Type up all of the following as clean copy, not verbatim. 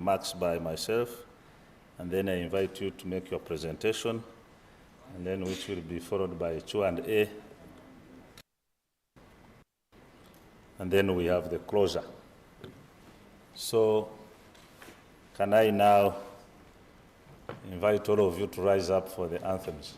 remarks by myself, and then I invite you to make your presentation, and then which will be followed by Q&A, and then we have the closure. So, can I now invite all of you to rise up for the anthems?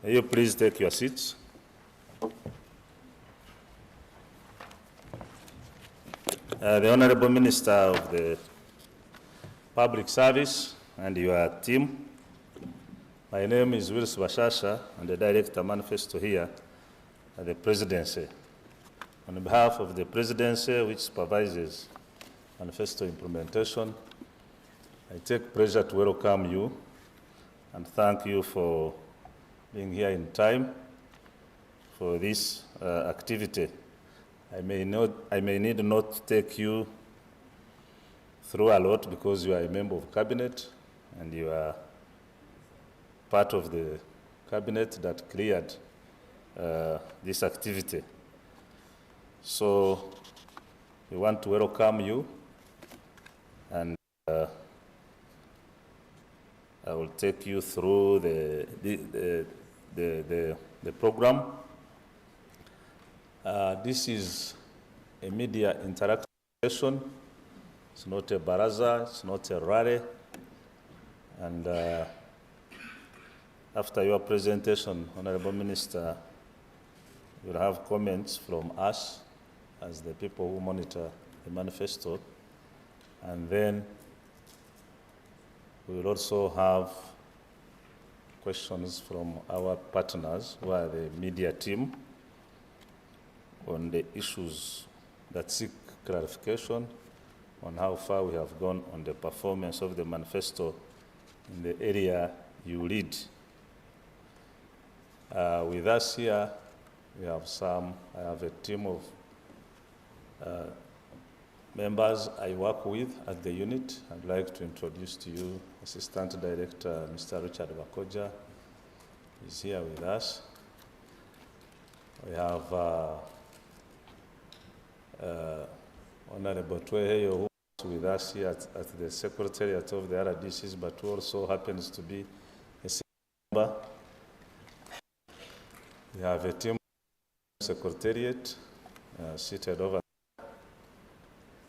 May you please take your seats. The Honorable Minister of the Public Service and your team, my name is Willis Bashasha, and the Director Manifesto here at the Presidency. On behalf of the Presidency, which supervises Manifesto implementation, I take pleasure to welcome you and thank you for being here in time for this activity. I may need not take you through a lot because you are a member of cabinet and you are part of the cabinet that cleared this activity. So we want to welcome you, and I will take you through the program. This is a media interaction session. It's not a baraza, it's not a rally. And after your presentation, Honorable Minister, you'll have comments from us as the people who monitor the manifesto. And then we will also have questions from our partners, who are the media team, on the issues that seek clarification on how far we have gone on the performance of the manifesto in the area you lead. With us here, we have I have a team of members I work with at the unit. I'd like to introduce to you Assistant Director Mr. Richard Bakoja is here with us. We have Honorable Tweheyo, who is with us here at the Secretariat of the RDCs, but who also happens to be a member. We have a team Secretariat seated over.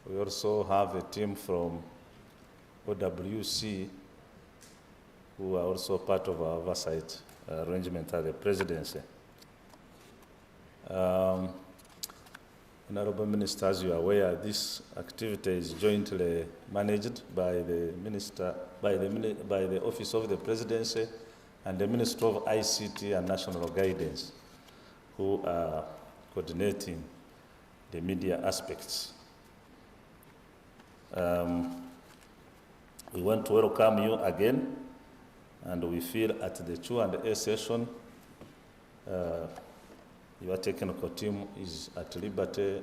We also have a team from OWC who are also part of our oversight arrangement at the Presidency. Honorable Minister, as you are aware, this activity is jointly managed by the Minister, by the Office of the Presidency and the Minister of ICT and National Guidance, who are coordinating the media aspects. We want to welcome you again, and we feel at the Q&A session, your technical team is at liberty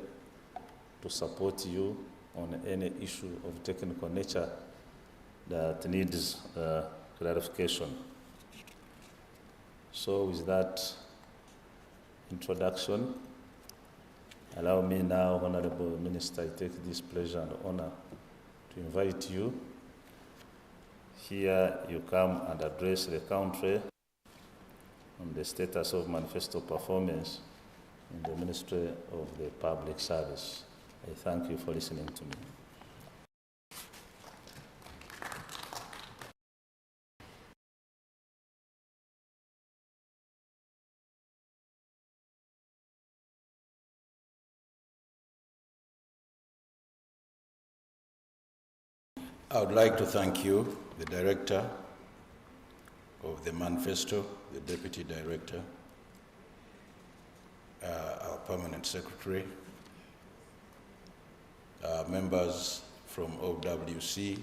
to support you on any issue of technical nature that needs clarification. So with that introduction, Allow me now, Honorable Minister, I take this pleasure and honor to invite you. Here you come and address the country on the status of manifesto performance in the Ministry of the Public Service. I thank you for listening to me. I would like to thank you, the Director of the Manifesto, the Deputy Director, our Permanent Secretary, members from OWC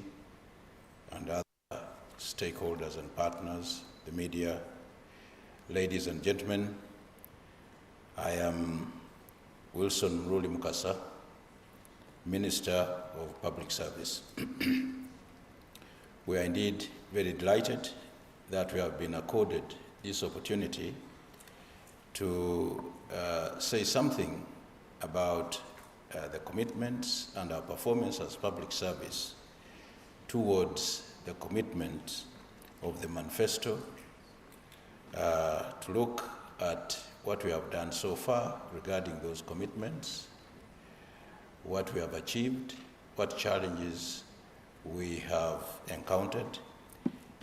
and other stakeholders and partners, the media. Ladies and gentlemen, I am Wilson Mruli Mukasa, Minister of Public Service. We are indeed very delighted that we have been accorded this opportunity to say something about the commitments and our performance as public service towards the commitment of the manifesto, to look at what we have done so far regarding those commitments, what we have achieved, what challenges we have encountered,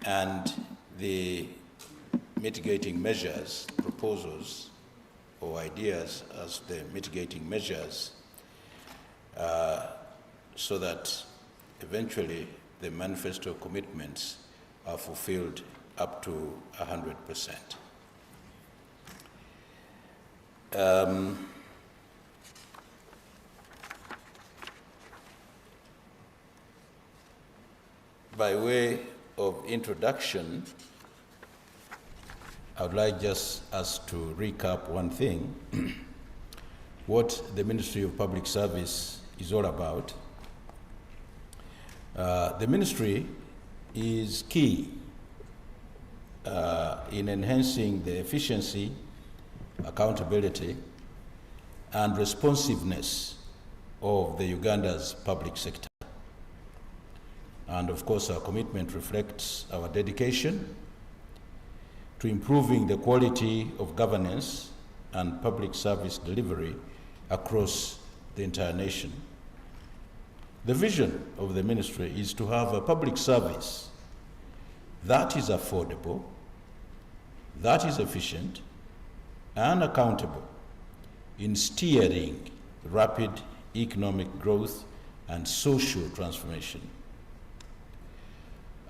and the mitigating measures, proposals, or ideas as the mitigating measures, so that eventually the manifesto commitments are fulfilled up to 100%. By way of introduction, I would like just us to recap one thing, what the Ministry of Public Service is all about. The ministry is key in enhancing the efficiency, accountability, and responsiveness of the Uganda's public sector. And of course, our commitment reflects our dedication to improving the quality of governance and public service delivery across the entire nation. The vision of the ministry is to have a public service that is affordable, that is efficient, and accountable in steering rapid economic growth and social transformation.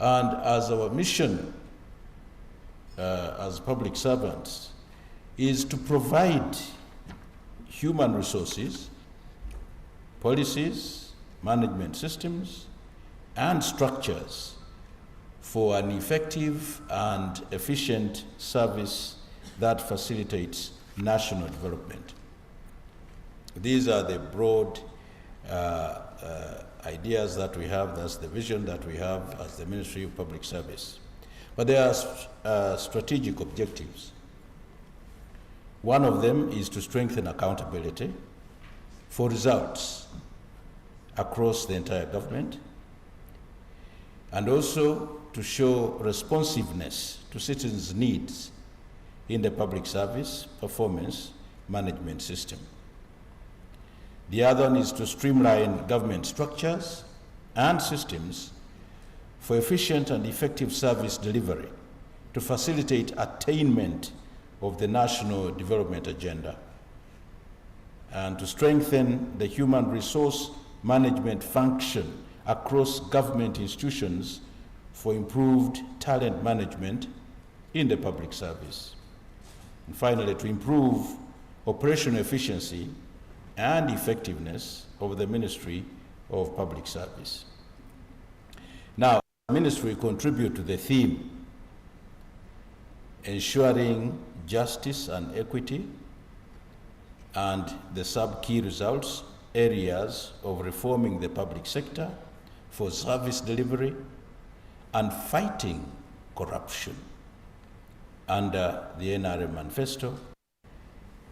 And as our mission as public servants is to provide human resources, policies, management systems, and structures for an effective and efficient service that facilitates national development. These are the broad ideas that we have, that's the vision that we have as the Ministry of Public Service. But there are strategic objectives. One of them is to strengthen accountability for results across the entire government, and also to show responsiveness to citizens' needs in the public service performance management system. The other one is to streamline government structures and systems for efficient and effective service delivery to facilitate attainment of the national development agenda, and to strengthen the human resource management function across government institutions for improved talent management in the public service. And finally, to improve operational efficiency and effectiveness of the Ministry of Public Service. Now, the ministry contribute to the theme ensuring justice and equity, and the sub-key results areas of reforming the public sector for service delivery and fighting corruption under the NRM Manifesto,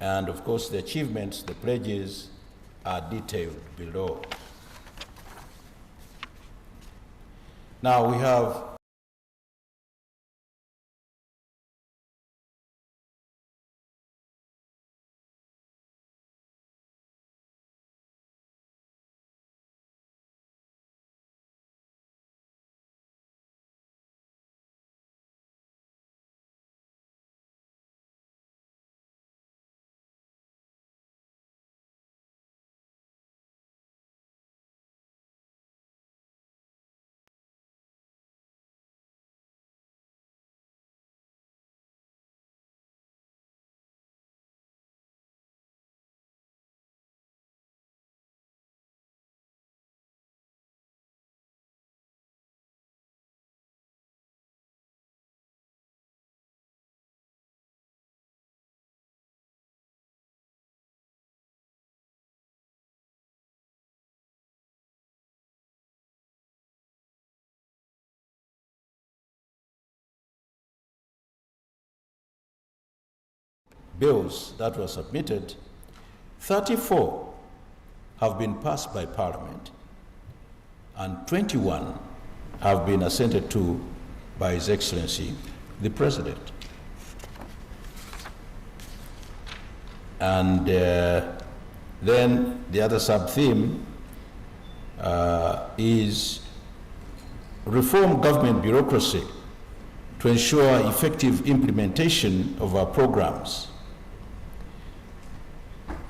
and of course the achievements, the pledges, are detailed below. Now we have bills that were submitted. 34 have been passed by Parliament, and 21 have been assented to by His Excellency, the President. And then the other sub-theme is reform government bureaucracy to ensure effective implementation of our programs.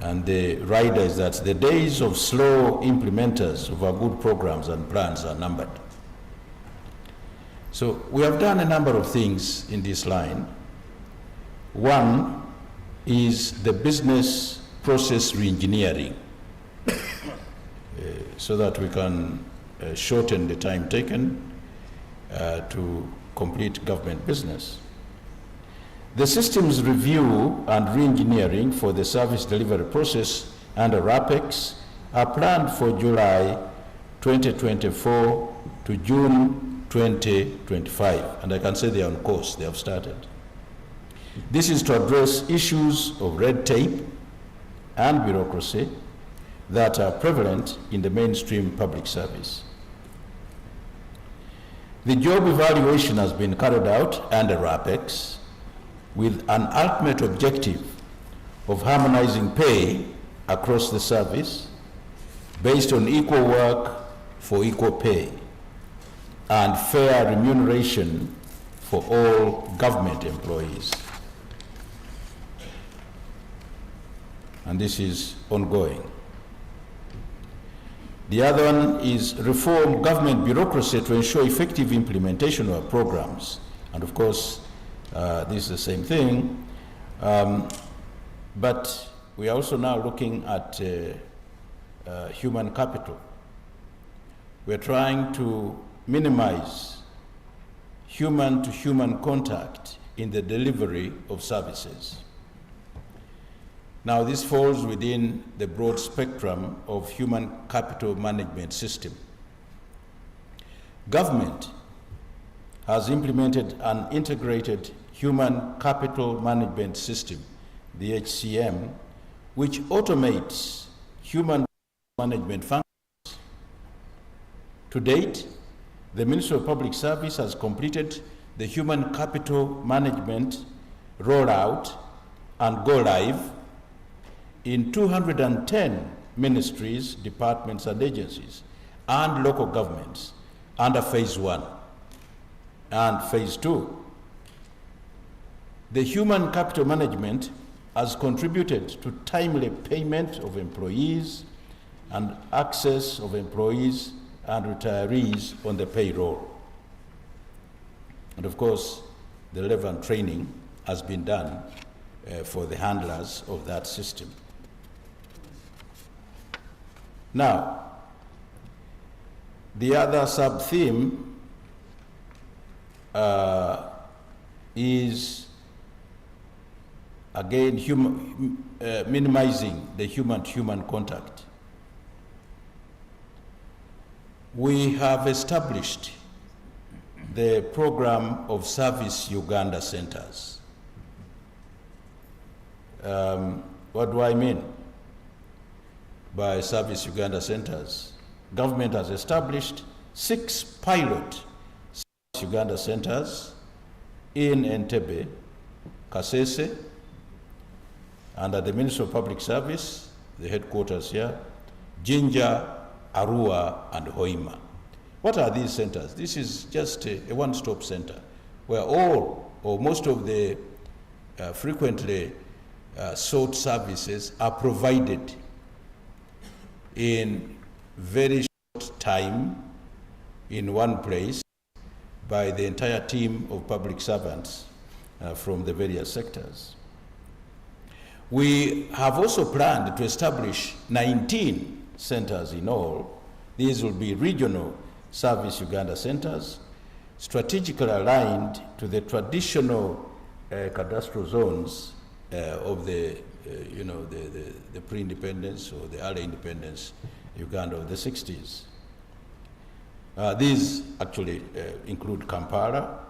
And the rider is that the days of slow implementers of our good programs and plans are numbered. So we have done a number of things in this line. One is the business process reengineering, so that we can shorten the time taken to complete government business. The systems review and reengineering for the service delivery process under RAPEX are planned for July 2024 to June 2025, and I can say they are on course, they have started. This is to address issues of red tape and bureaucracy that are prevalent in the mainstream public service. The job evaluation has been carried out under RAPEX with an ultimate objective of harmonizing pay across the service based on equal work for equal pay and fair remuneration for all government employees. And this is ongoing. The other one is reform government bureaucracy to ensure effective implementation of our programs. And of course, this is the same thing, but we are also now looking at human capital. We're trying to minimize human-to-human contact in the delivery of services. Now, this falls within the broad spectrum of human capital management system. Government has implemented an integrated human capital management system, the HCM, which automates human management functions. To date, the Ministry of Public Service has completed the human capital management rollout and go live in 210 ministries, departments, and agencies, and local governments under Phase 1 and Phase 2. The human capital management has contributed to timely payment of employees and access of employees and retirees on the payroll. And of course, the relevant training has been done for the handlers of that system. Now, the other sub-theme is, again, minimizing the human-to-human contact. We have established the program of Service Uganda centers. What do I mean? by Service Uganda centers. Government has established 6 pilot Service Uganda centers in Entebbe, Kasese, and at the Ministry of Public Service, the headquarters here, Jinja, Arua, and Hoima. What are these centers? This is just a one-stop center where all or most of the frequently sought services are provided in very short time in one place by the entire team of public servants from the various sectors. We have also planned to establish 19 centers in all. These will be regional Service Uganda centers, strategically aligned to the traditional cadastral zones of the pre-independence or the early independence Uganda of the 60s. These actually include Kampala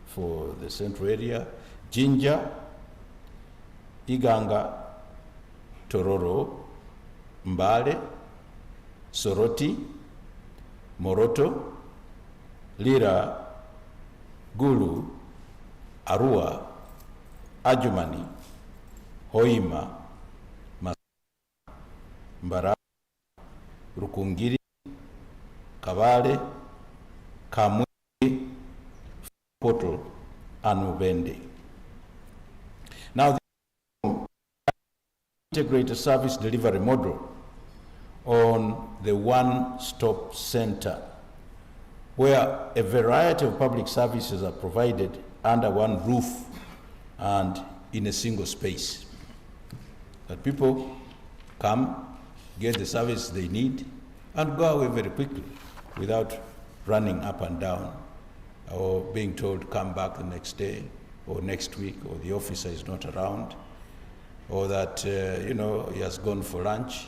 for the central area, Jinja, Iganga, Tororo, Mbale, Soroti, Moroto, Lira, Gulu, Arua, Adjumani, Hoima, Masaka, Mbara, Rukungiri, Kabale, Kamwe, Poto, and Mubende. Now, the integrated service delivery model on the one-stop center, where a variety of public services are provided under one roof and in a single space. That people come, get the service they need, and go away very quickly without running up and down or being told come back the next day or next week, or the officer is not around, or that he has gone for lunch,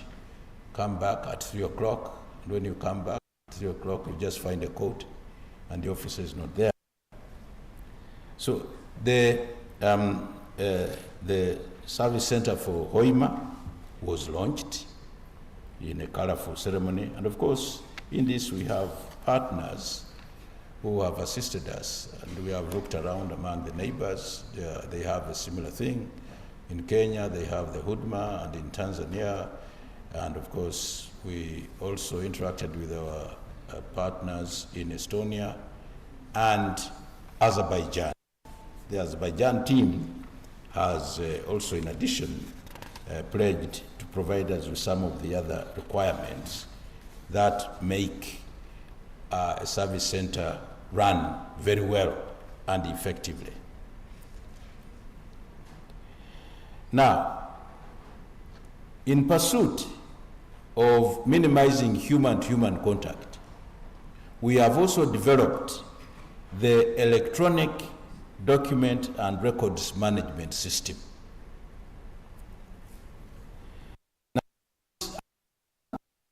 come back at 3 o'clock, and when you come back at 3 o'clock, you just find a coat and the officer is not there. So the service center for Hoima was launched in a colorful ceremony, and of course in this we have partners who have assisted us, and we have looked around among the neighbors. They have a similar thing. In Kenya they have the Hudma, and in Tanzania, and of course we also interacted with our partners in Estonia and Azerbaijan. The Azerbaijan team has also, in addition, pledged to provide us with some of the other requirements that make a service center run very well and effectively. Now, in pursuit of minimizing human-to-human contact, we have also developed the electronic document and records management system. Now,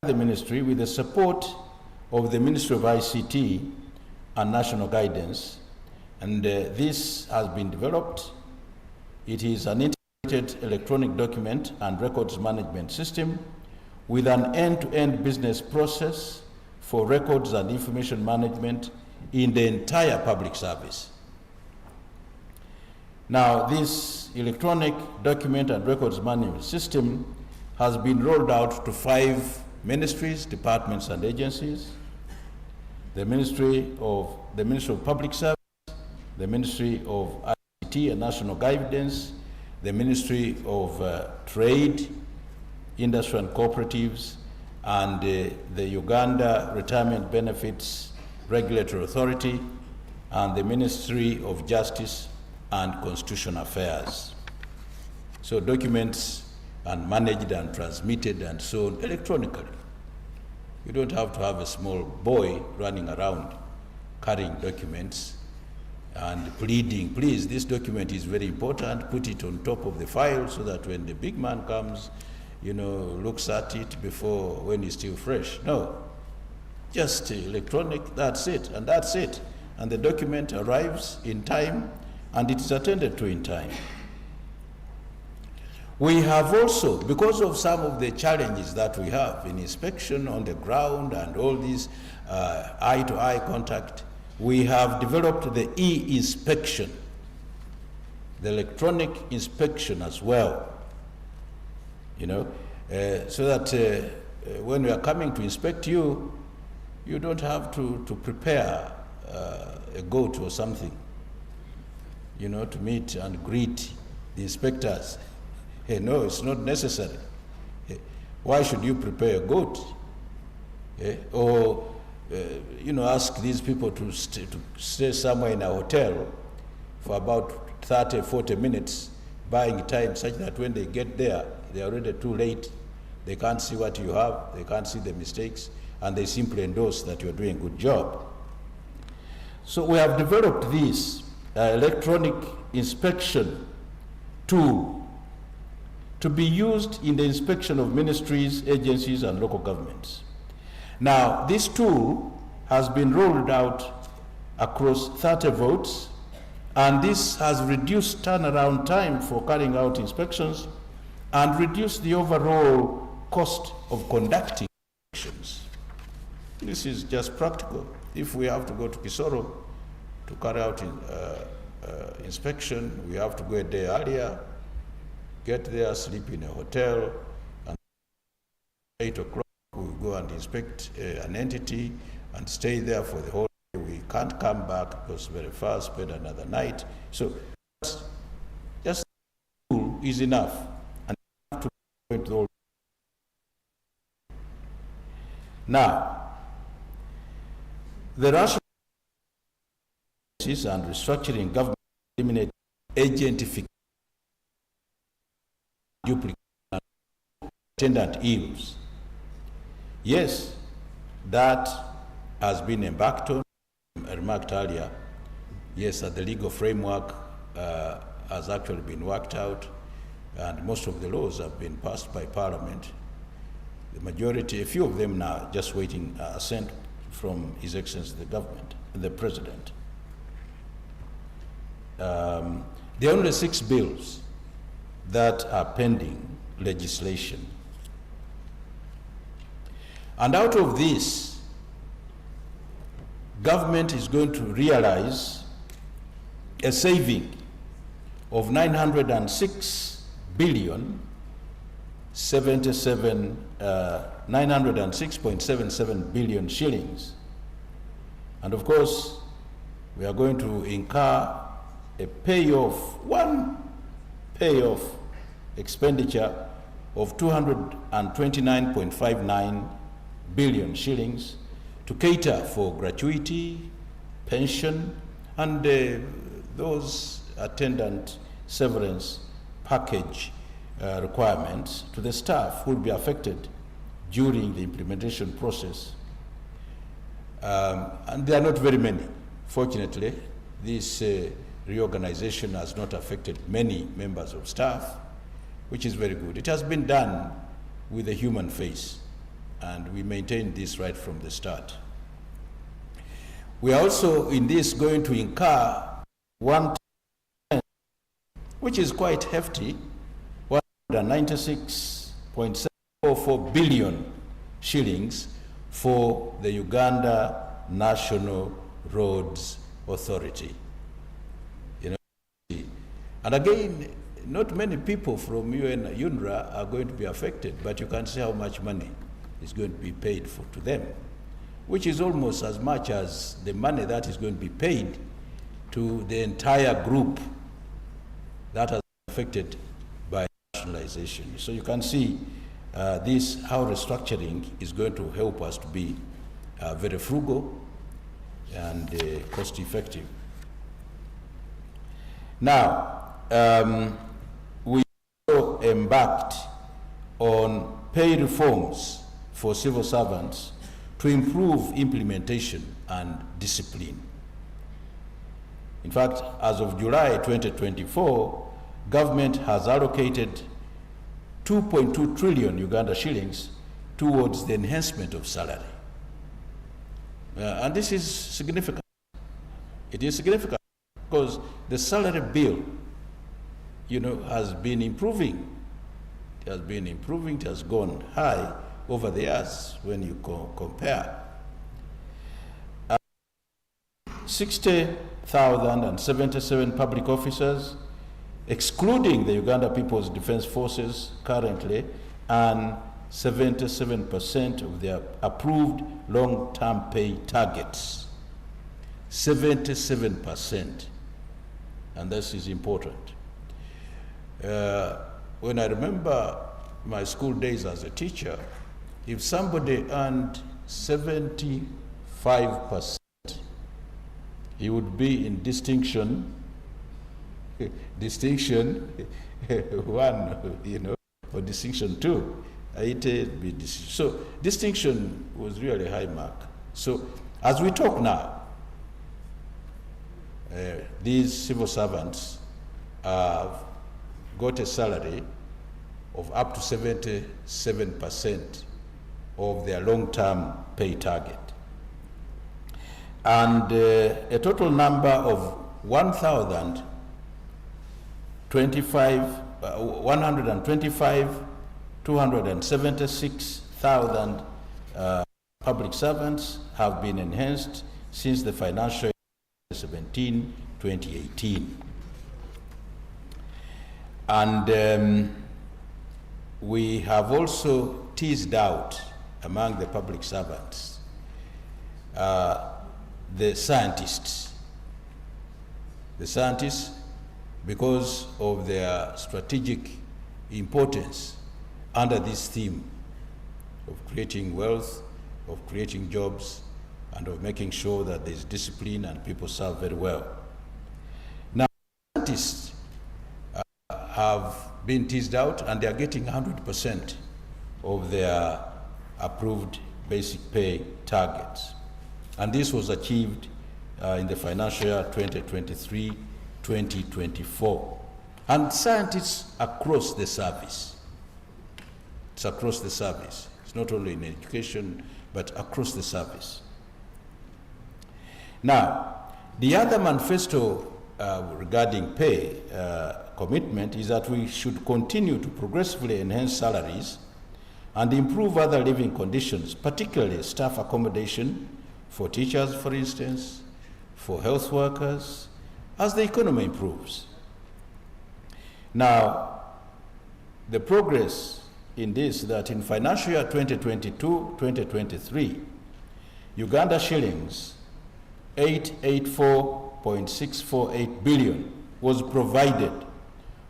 the ministry, with the support of the Ministry of ICT and National Guidance, and this has been developed. It is an integrated electronic document and records management system with an end-to-end business process for records and information management in the entire public service. Now, this electronic document and records management system has been rolled out to 5 ministries, departments, and agencies: the Ministry of Public Service, the Ministry of ICT and National Guidance, the Ministry of Trade, Industry and Cooperatives, and the Uganda Retirement Benefits Regulatory Authority, and the Ministry of Justice and Constitutional Affairs. So documents are managed and transmitted and so on electronically. You don't have to have a small boy running around carrying documents and pleading, please, this document is very important, put it on top of the file so that when the big man comes, looks at it before, when it's still fresh. No, just electronic, that's it, and that's it. And the document arrives in time, and it is attended to in time. We have also, because of some of the challenges that we have in inspection on the ground and all these eye-to-eye contact, we have developed the e-inspection, the electronic inspection as well, so that when we are coming to inspect you, you don't have to prepare a goat or something, to meet and greet the inspectors. Hey, no, it's not necessary. Why should you prepare a goat? Or, ask these people to stay somewhere in a hotel for about 30, 40 minutes, buying time such that when they get there, they're already too late. They can't see what you have, they can't see the mistakes, and they simply endorse that you're doing a good job. So we have developed this electronic inspection tool to be used in the inspection of ministries, agencies, and local governments. Now, this tool has been rolled out across 30 votes, and this has reduced turnaround time for carrying out inspections and reduced the overall cost of conducting inspections. This is just practical. If we have to go to Kisoro to carry out inspection, we have to go a day earlier, get there, sleep in a hotel, and 8 o'clock we go and inspect an entity and stay there for the whole day. We can't come back because very fast, spend another night. So just tool is enough. And to the whole. Now, the rational and restructuring government eliminate agentification, duplicate, and attendant ills. Yes, that has been embarked on, remarked earlier. Yes, that the legal framework has actually been worked out, and most of the laws have been passed by Parliament. The majority, a few of them now, just waiting assent from His Excellency the government, the President. There are only 6 bills that are pending legislation. And out of this, government is going to realize a saving of 906 billion 906.77 billion shillings. And of course, we are going to incur a one payoff expenditure of 229.59 billion shillings to cater for gratuity, pension, and those attendant severance package requirements to the staff who will be affected during the implementation process. And there are not very many. Fortunately, this reorganization has not affected many members of staff, which is very good. It has been done with a human face, and we maintain this right from the start. We are also in this going to incur which is quite hefty, 196.744 billion shillings for the Uganda National Roads Authority. And again, not many people from UNRA are going to be affected, but you can see how much money is going to be paid to them, which is almost as much as the money that is going to be paid to the entire group that has been affected by nationalization. So you can see how restructuring is going to help us to be very frugal and cost effective. Now, we also embarked on pay reforms for civil servants to improve implementation and discipline. In fact, as of July 2024, government has allocated 2.2 trillion Uganda shillings towards the enhancement of salary. And this is significant. It is significant because the salary bill, has been improving has been improving. It has gone high over the years when you compare. 60,077 public officers, excluding the Uganda People's Defense Forces currently, and 77% of their approved long-term pay targets. 77%, and this is important. When I remember my school days as a teacher, if somebody earned 75%, he would be in distinction one, or distinction 2. So distinction was really a high mark. So as we talk now, these civil servants have got a salary of up to 77% of their long-term pay target. And a total number of 276,000 public servants have been enhanced since the financial year 2017-2018. And we have also teased out among the public servants the scientists, because of their strategic importance under this theme of creating wealth, of creating jobs, and of making sure that there's discipline and people serve very well. Now, scientists have been teased out, and they are getting 100% of their approved basic pay targets. And this was achieved in the financial year 2023-2024. And scientists across the service. It's across the service. It's not only in education, but across the service. Now, the other manifesto regarding pay commitment is that we should continue to progressively enhance salaries and improve other living conditions, particularly staff accommodation for teachers, for instance, for health workers, as the economy improves. Now, the progress in this, that in financial year 2022-2023, Uganda shillings 884.648 billion was provided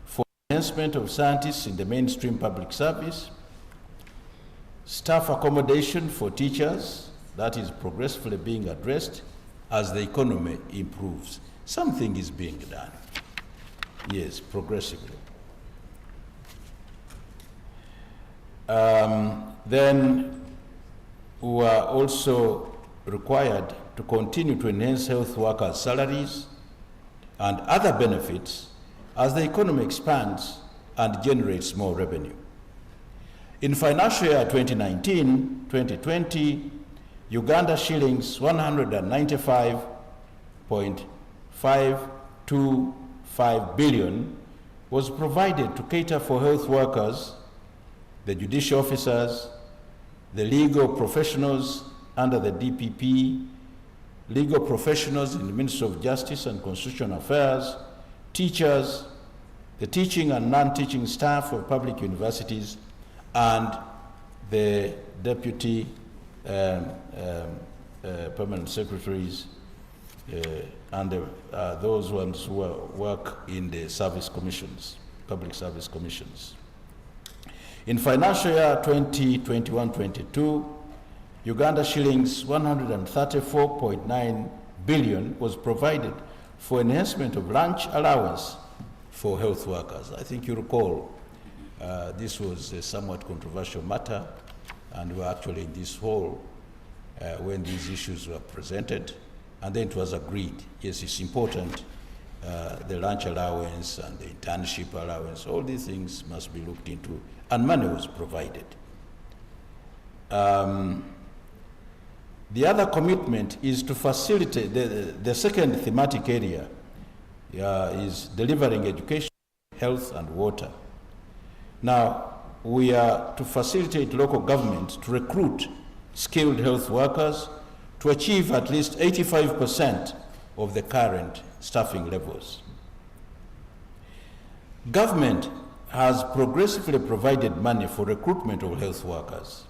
for enhancement of scientists in the mainstream public service, staff accommodation for teachers, that is progressively being addressed as the economy improves. Something is being done, yes, progressively. Then we are also required to continue to enhance health workers' salaries and other benefits as the economy expands and generates more revenue. In financial year 2019-2020, Uganda shillings 195.525 billion was provided to cater for health workers, the judicial officers, the legal professionals under the DPP, legal professionals in the Ministry of Justice and Constitutional Affairs, teachers, the teaching and non-teaching staff of public universities, and the deputy permanent secretaries and those ones who work in the service commissions, public service commissions. In financial year 2021-22, Uganda shillings 134.9 billion was provided for enhancement of lunch allowance for health workers. I think you recall this was a somewhat controversial matter, and we were actually in this hall when these issues were presented, and then it was agreed, yes, it's important, the lunch allowance and the internship allowance, all these things must be looked into, and money was provided. The other commitment is to facilitate, the second thematic area is delivering education, health, and water. Now, we are to facilitate local government to recruit skilled health workers to achieve at least 85% of the current staffing levels. Government has progressively provided money for recruitment of health workers.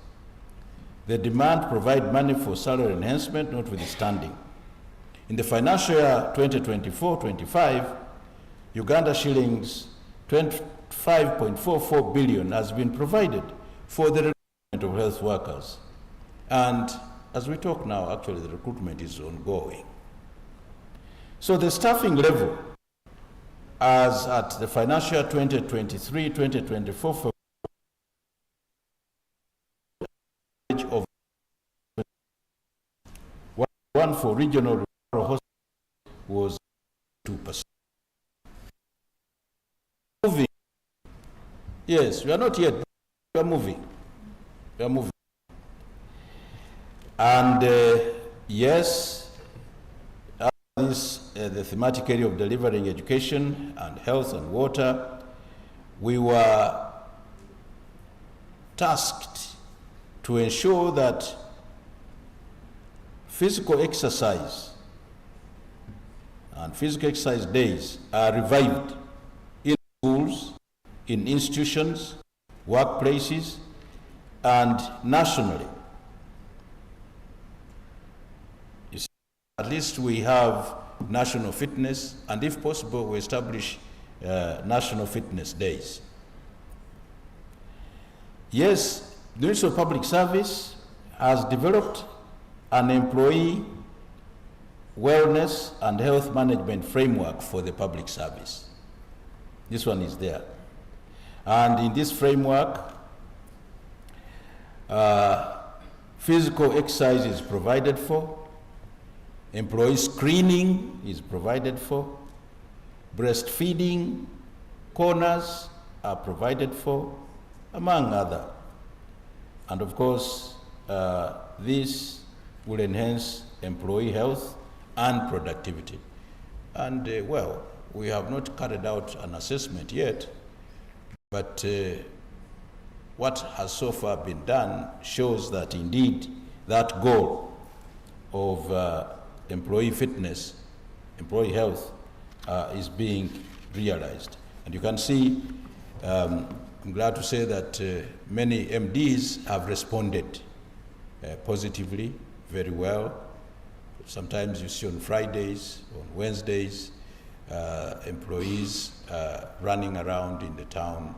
The demand to provide money for salary enhancement notwithstanding. In the financial year 2024-25, Uganda shillings 25.44 billion has been provided for the recruitment of health workers. And as we talk now, actually the recruitment is ongoing. So the staffing level as at the financial year 2023-2024 for of one for regional hospitals was 2%. Moving. Yes, we are not yet. We are moving. We are moving. And yes, the thematic area of delivering education and health and water, we were tasked to ensure that physical exercise and physical exercise days are revived in schools, in institutions, workplaces, and nationally. You see, at least we have national fitness, and if possible, we establish national fitness days. Yes, the Ministry of Public Service has developed an employee wellness and health management framework for the public service. This one is there. And in this framework, physical exercise is provided for, employee screening is provided for, breastfeeding corners are provided for, among other. And of course, this will enhance employee health and productivity. And well, we have not carried out an assessment yet, but what has so far been done shows that indeed that goal of employee fitness, employee health is being realized. And you can see, I'm glad to say that many MDs have responded positively, very well. Sometimes you see on Fridays, on Wednesdays, employees running around in the town,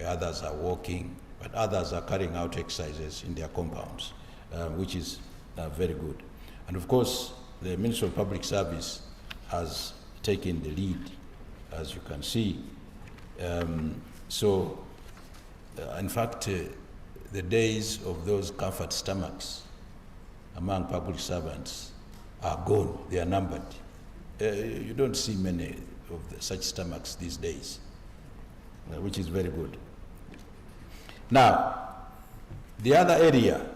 others are walking, but others are carrying out exercises in their compounds, which is very good. And of course, the Ministry of Public Service has taken the lead, as you can see. In fact, the days of those comfort stomachs among public servants are gone, they are numbered. You don't see many of such stomachs these days, which is very good. Now, the other area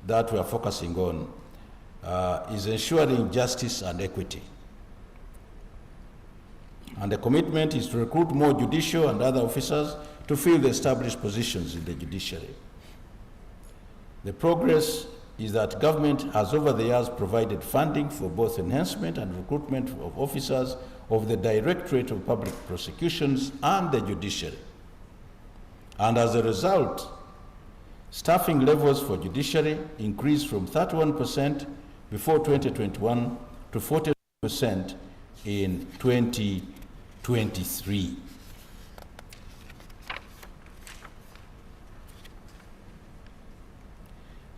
that we are focusing on is ensuring justice and equity. And the commitment is to recruit more judicial and other officers to fill the established positions in the judiciary. The progress is that government has over the years provided funding for both enhancement and recruitment of officers of the Directorate of Public Prosecutions and the judiciary. And as a result, staffing levels for judiciary increased from 31% before 2021 to 40% in 2023.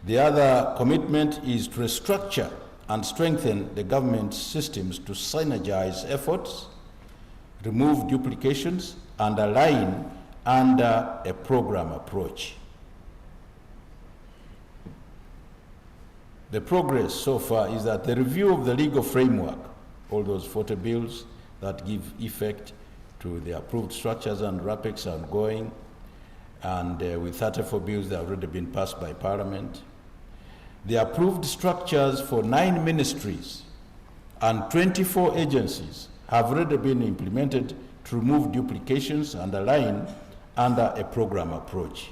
The other commitment is to restructure and strengthen the government systems to synergize efforts, remove duplications, and align under a program approach. The progress so far is that the review of the legal framework, all those 40 bills that give effect to the approved structures and RAPEX are ongoing, and with 34 bills that have already been passed by Parliament. The approved structures for 9 ministries and 24 agencies have already been implemented to remove duplications and align under a program approach.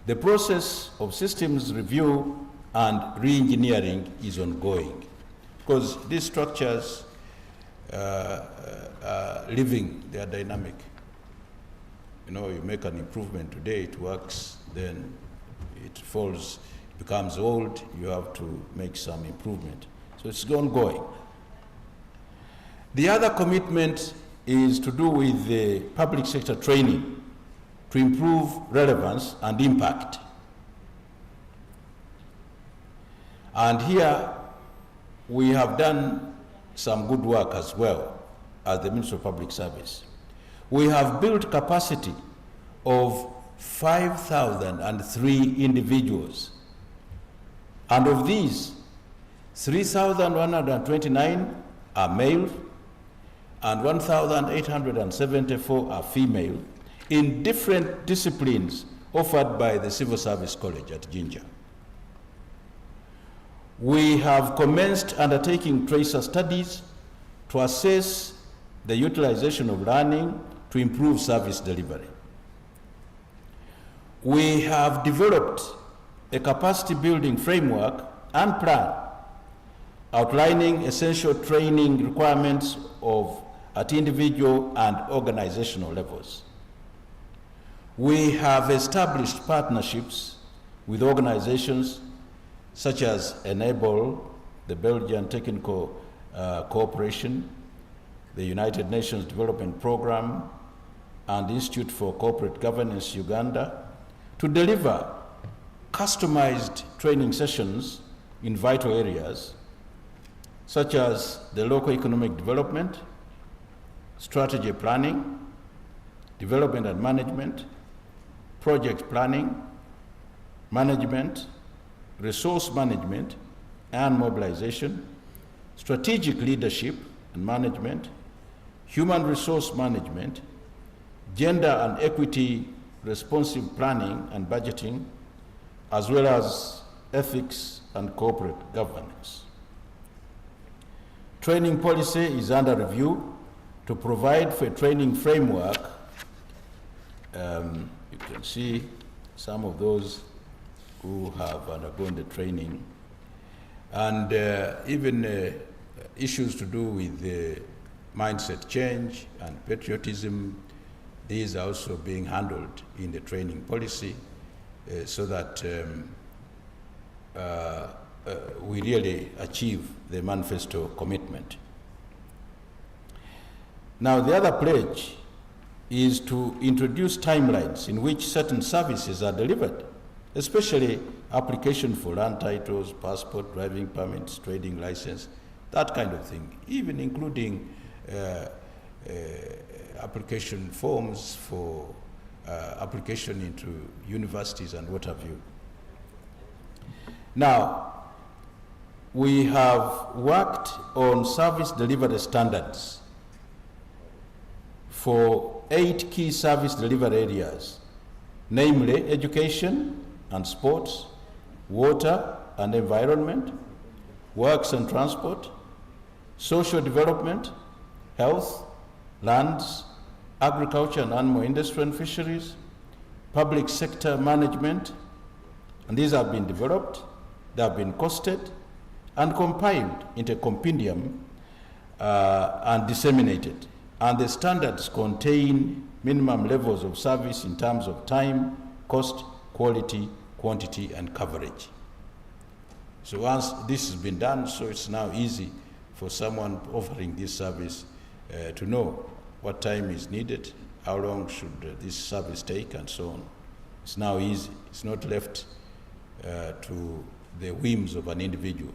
The process of systems review and re-engineering is ongoing because these structures are living, they are dynamic. You know, you make an improvement today, it works, then it falls, becomes old, you have to make some improvement. So it's ongoing. The other commitment is to do with the public sector training to improve relevance and impact. And here we have done some good work as well as the Ministry of Public Service. We have built capacity of 5,003 individuals. And of these, 3,129 are male and 1,874 are female in different disciplines offered by the Civil Service College at Jinja. We have commenced undertaking tracer studies to assess the utilization of learning to improve service delivery. We have developed a capacity building framework and plan outlining essential training requirements at individual and organizational levels. We have established partnerships with organizations such as Enable, the Belgian Technical Cooperation, the United Nations Development Programme, and the Institute for Corporate Governance Uganda to deliver customized training sessions in vital areas such as the local economic development, strategy planning, development and management, project planning, management, resource management and mobilization, strategic leadership and management, human resource management, gender and equity responsive planning and budgeting, as well as ethics and corporate governance. Training policy is under review to provide for a training framework. You can see some of those who have undergone the training, and even issues to do with mindset change and patriotism. These are also being handled in the training policy so that we really achieve the manifesto commitment. Now, the other pledge is to introduce timelines in which certain services are delivered, especially application for land titles, passport, driving permits, trading license, that kind of thing, even including application forms for application into universities and what have you. Now, we have worked on service delivery standards for 8 key service delivery areas, namely education and sports, water and environment, works and transport, social development, health, lands, agriculture and animal industry and fisheries, public sector management, and these have been developed, they have been costed and compiled into a compendium and disseminated. And the standards contain minimum levels of service in terms of time, cost, quality, quantity, and coverage. So once this has been done, so it's now easy for someone offering this service to know what time is needed, how long should this service take, and so on. It's now easy. It's not left to the whims of an individual.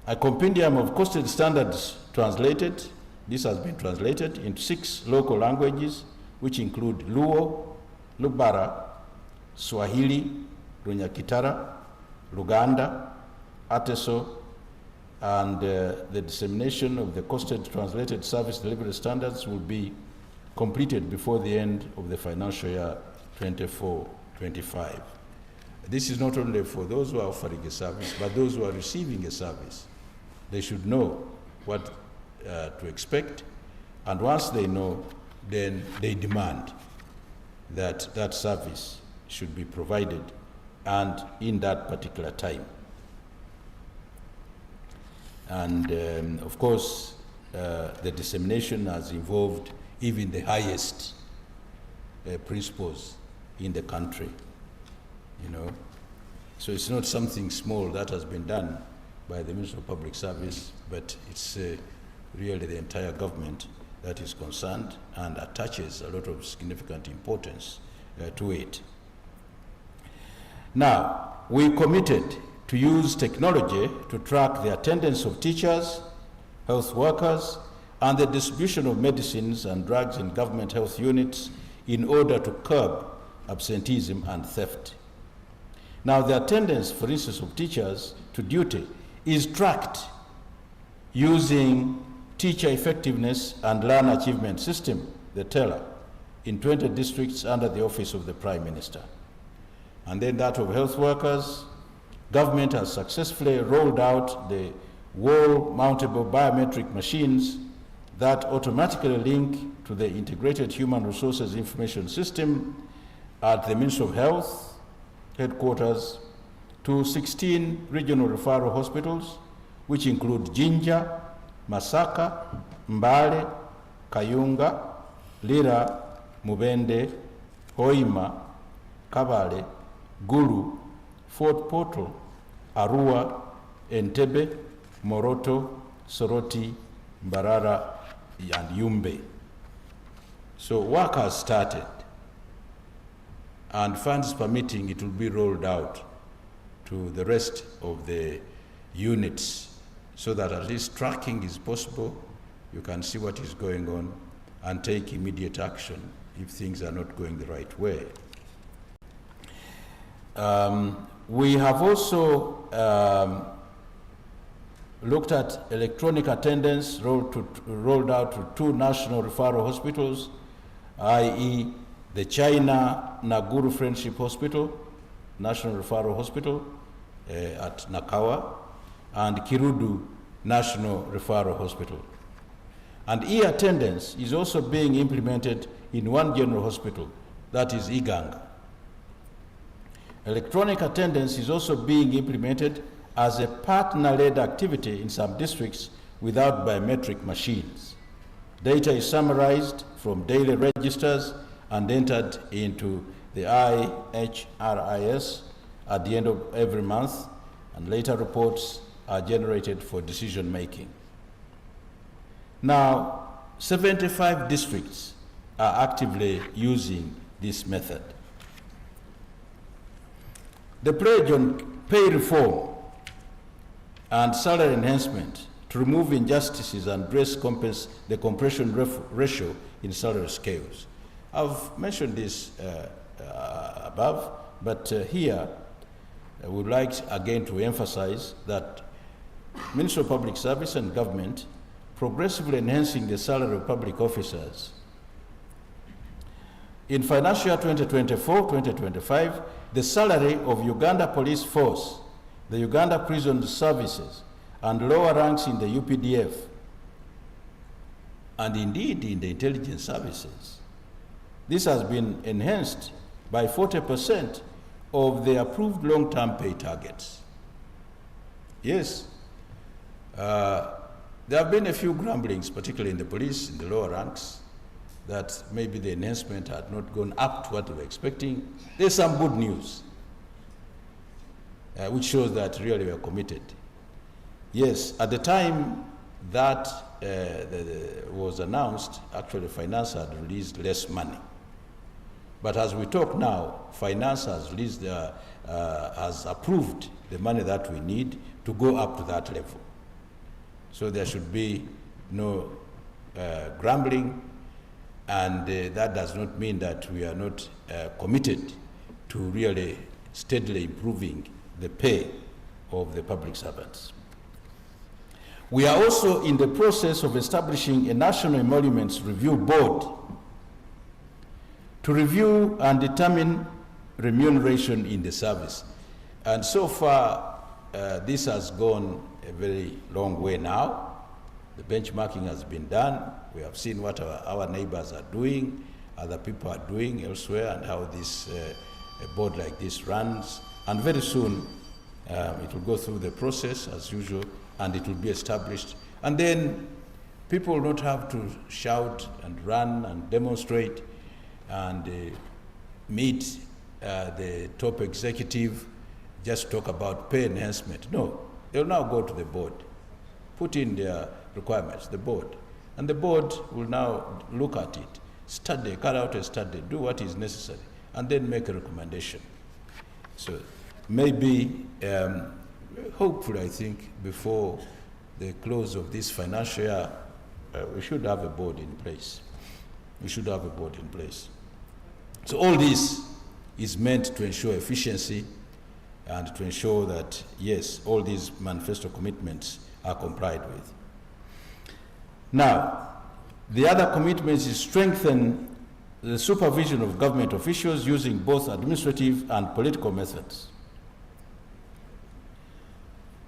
A compendium of costed standards translated. This has been translated into 6 local languages, which include Luo, Lubara, Swahili, Runyakitara, Luganda, Ateso, and the dissemination of the costed translated service delivery standards will be completed before the end of the financial year 24-25. This is not only for those who are offering a service, but those who are receiving a service. They should know what to expect, and once they know, then they demand that that service should be provided and in that particular time. And of course, the dissemination has involved even the highest principals in the country, you know. So it's not something small that has been done by the Ministry of Public Service, but it's really the entire government that is concerned and attaches a lot of significant importance to it. Now, we committed to use technology to track the attendance of teachers, health workers, and the distribution of medicines and drugs in government health units in order to curb absenteeism and theft. Now, the attendance, for instance, of teachers to duty is tracked using Teacher Effectiveness and Learner Achievement System, the TELA, in 20 districts under the Office of the Prime Minister. And then that of health workers, government has successfully rolled out the wall-mountable biometric machines that automatically link to the Integrated Human Resources Information System at the Ministry of Health headquarters to 16 regional referral hospitals, which include Jinja, Masaka, Mbale, Kayunga, Lira, Mubende, Hoima, Kabale, Gulu, Fort Portal, Arua, Entebbe, Moroto, Soroti, Mbarara, and Yumbe. So work has started, and funds permitting, it will be rolled out to the rest of the units so that at least tracking is possible. You can see what is going on and take immediate action if things are not going the right way. We have also looked at electronic attendance rolled out to 2 national referral hospitals, i.e. the China Naguru Friendship Hospital, National Referral Hospital at Nakawa, and Kirudu National Referral Hospital. And e-attendance is also being implemented in 1 general hospital, that is Iganga. Electronic attendance is also being implemented as a partner-led activity in some districts without biometric machines. Data is summarized from daily registers and entered into the IHRIS at the end of every month, and later reports are generated for decision making. Now, 75 districts are actively using this method. The pledge on pay reform and salary enhancement to remove injustices and address the compression ratio in salary scales. I've mentioned this above, but here I would like again to emphasize that Ministry of Public Service and government progressively enhancing the salary of public officers. In financial year 2024-2025, the salary of Uganda Police Force, the Uganda Prison Services, and lower ranks in the UPDF, and indeed in the intelligence services, this has been enhanced by 40% of the approved long-term pay targets. Yes, there have been a few grumblings, particularly in the police, in the lower ranks, that maybe the enhancement had not gone up to what they were expecting. There's some good news, which shows that really we are committed. Yes, at the time that was announced, actually finance had released less money. But as we talk now, finance has released, has approved the money that we need to go up to that level. So there should be no grumbling, and that does not mean that we are not committed to really steadily improving the pay of the public servants. We are also in the process of establishing a National Emoluments Review Board to review and determine remuneration in the service. And so far, this has gone a very long way now, The benchmarking has been done. We have seen what our neighbors are doing, other people are doing elsewhere, and how this a board like this runs. And very soon, it will go through the process as usual, and it will be established. And then people will not have to shout and run and demonstrate and meet the top executive, just talk about pay enhancement. No, they'll now go to the board, put in their requirements, the board, and the board will now look at it, study, carry out a study, do what is necessary, and then make a recommendation. So maybe, hopefully, I think, before the close of this financial year, we should have a board in place. We should have a board in place. So all this is meant to ensure efficiency and to ensure that, yes, all these manifesto commitments are complied with. Now, the other commitment is strengthen the supervision of government officials using both administrative and political methods.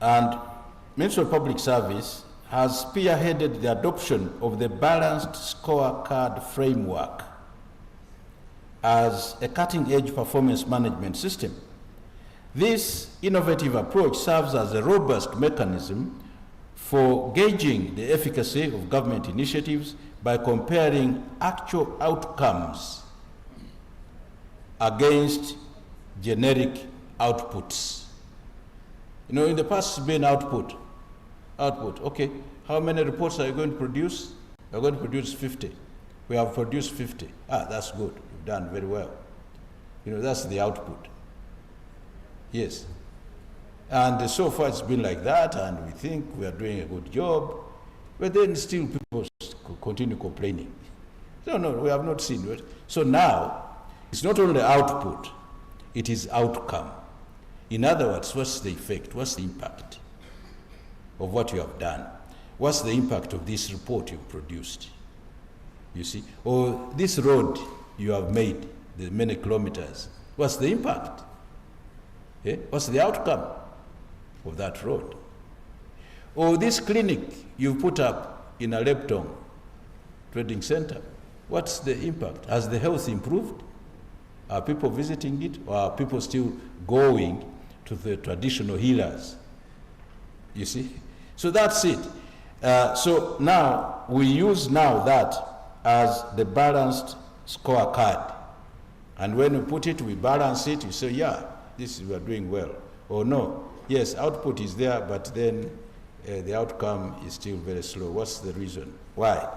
And Ministry of Public Service has spearheaded the adoption of the balanced scorecard framework as a cutting-edge performance management system. This innovative approach serves as a robust mechanism for gauging the efficacy of government initiatives by comparing actual outcomes against generic outputs. You know, in the past, it's been output. Okay, how many reports are you going to produce? We're going to produce 50. We have produced 50. That's good. You've done very well. You know, that's the output. Yes. And so far it's been like that, and we think we are doing a good job, but then still people continue complaining. No, we have not seen it. So now, it's not only output, it is outcome. In other words, what's the effect? What's the impact of what you have done? What's the impact of this report you've produced? You see? Or this road you have made, the many kilometers, what's the impact? What's the outcome of that road? Or this clinic you put up in a Lepton trading center, what's the impact? Has the health improved? Are people visiting it, or are people still going to the traditional healers? You see? So that's it. So now we use that as the balanced scorecard. And when we put it, we balance it, you say, yeah, this we are doing well. Or no, yes, output is there, but then the outcome is still very slow. What's the reason? Why?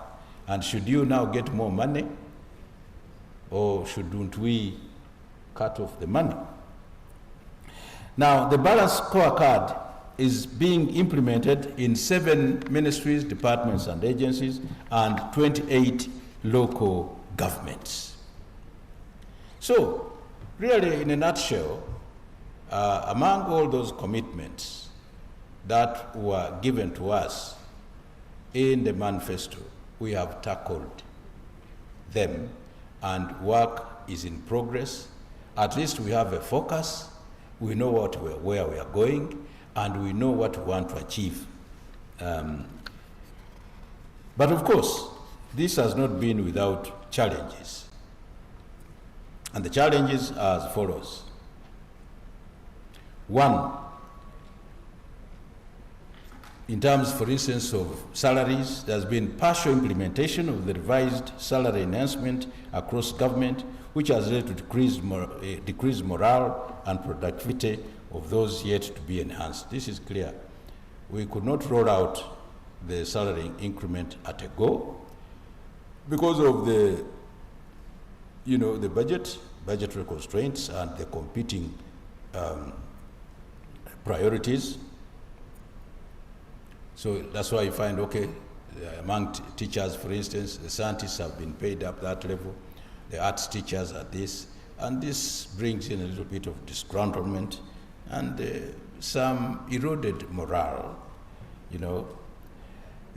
And should you now get more money? Or shouldn't we cut off the money? Now, the balanced scorecard is being implemented in 7 ministries, departments, and agencies, and 28 local governments. So, really, in a nutshell, among all those commitments that were given to us in the manifesto, we have tackled them, and work is in progress. At least we have a focus, we know where we are going, and we know what we want to achieve. But of course, this has not been without challenges. And the challenges are as follows. 1, in terms, for instance, of salaries, there's been partial implementation of the revised salary enhancement across government, which has led to decreased morale and productivity of those yet to be enhanced. This is clear. We could not roll out the salary increment at a go because of the, the budgetary constraints and the competing priorities. So that's why you find, among teachers, for instance, the scientists have been paid up that level, the arts teachers are this, and this brings in a little bit of disgruntlement and some eroded morale,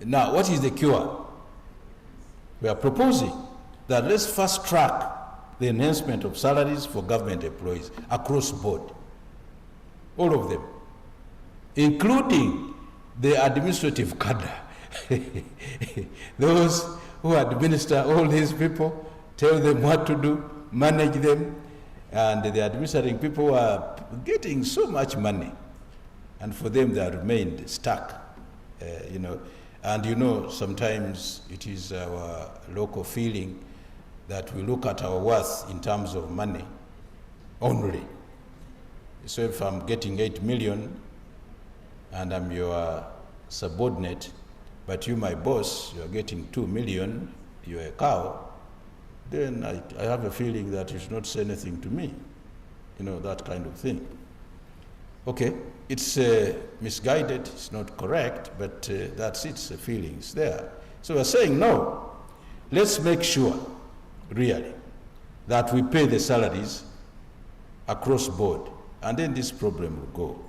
Now, what is the cure? We are proposing that let's fast track the enhancement of salaries for government employees across board, all of them, including the administrative cadre. Those who administer all these people, tell them what to do, manage them, and the administrating people are getting so much money, and for them they have remained stuck, you know. And you know, sometimes it is our local feeling that we look at our worth in terms of money only. So if I'm getting 8 million and I'm your subordinate, but you, my boss, you're getting 2 million, you're a cow, then I have a feeling that you should not say anything to me. You know, that kind of thing. Okay, it's misguided, it's not correct, but that's its feelings there. So we're saying no, let's make sure, really, that we pay the salaries across board, and then this problem will go.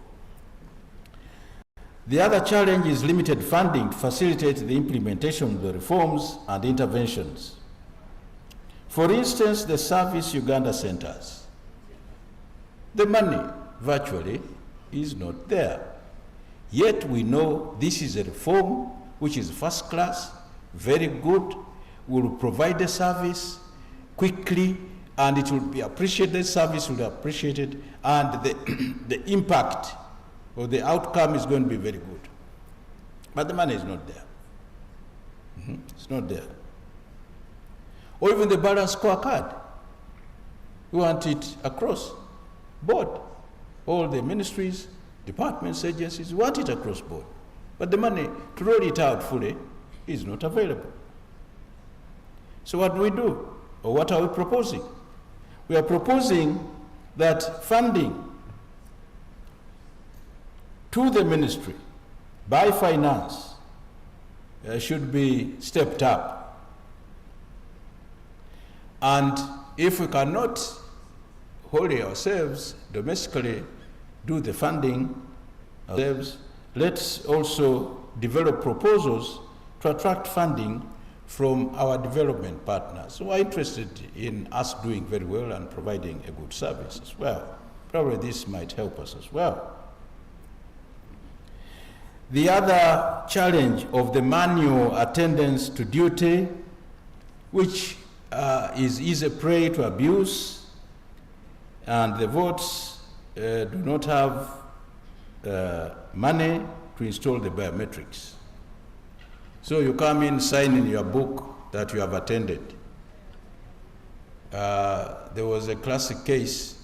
The other challenge is limited funding to facilitate the implementation of the reforms and interventions. For instance, the Service Uganda centers. The money virtually is not there. Yet we know this is a reform which is first class, very good, will provide the service quickly, and it will be appreciated, the service will be appreciated, and the impact or the outcome is going to be very good. But the money is not there. It's not there. Or even the balanced scorecard. We want it across board. All the ministries, departments, agencies want it across board. But the money to roll it out fully is not available. So what do we do? Or what are we proposing? We are proposing that funding to the ministry by finance should be stepped up. And if we cannot wholly ourselves domestically do the funding ourselves, let's also develop proposals to attract funding from our development partners who are interested in us doing very well and providing a good service as well. Probably this might help us as well. The other challenge of the manual attendance to duty, which is easy prey to abuse, and the votes do not have money to install the biometrics. So you come in, sign in your book that you have attended. There was a classic case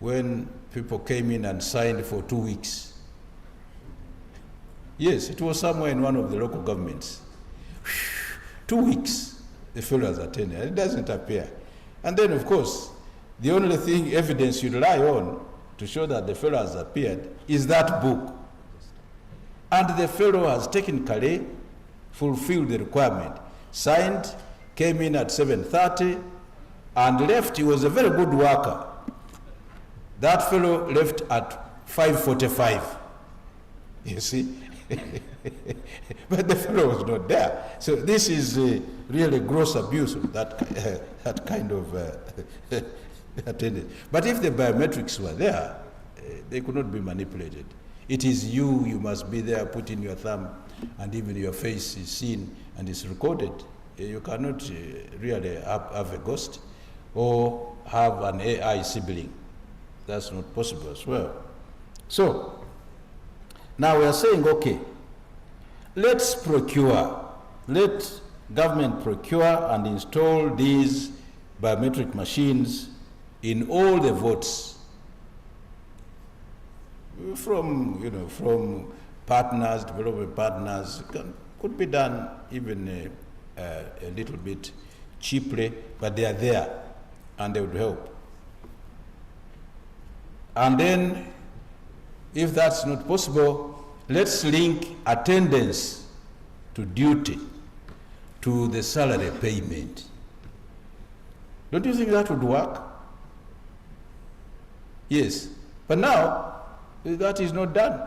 when people came in and signed for 2 weeks. Yes, it was somewhere in one of the local governments. 2 weeks, the fellow has attended, and it doesn't appear. And then, of course, the only thing, evidence you rely on to show that the fellow has appeared is that book. And the fellow has technically fulfilled the requirement. Signed, came in at 7:30, and left. He was a very good worker. That fellow left at 5:45. You see? But the fellow was not there. So this is really gross abuse of that kind of attendance. But if the biometrics were there, they could not be manipulated. It is you must be there, put in your thumb, and even your face is seen and is recorded. You cannot really have a ghost or have an AI sibling. That's not possible as well. So, now we are saying, okay, let government procure and install these biometric machines in all the votes from partners, development partners. Could be done even a little bit cheaply, but they are there and they would help. And then, if that's not possible, let's link attendance to duty to the salary payment. Don't you think that would work? Yes. But now, that is not done.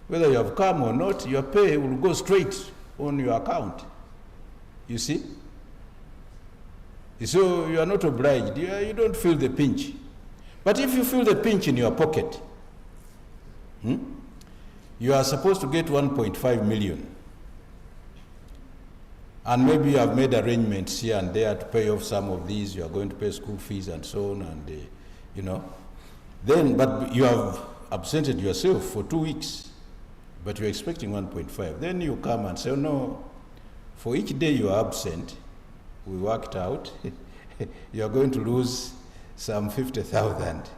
Whether you have come or not, your pay will go straight on your account. You see? So you are not obliged. You don't feel the pinch. But if you feel the pinch in your pocket, you are supposed to get 1.5 million And maybe you have made arrangements here and there to pay off some of these. You are going to pay school fees and so on, and you know. Then, but you have absented yourself for 2 weeks, but you're expecting 1.5. Then you come and say, oh, no, for each day you are absent, we worked out, you are going to lose some 50,000.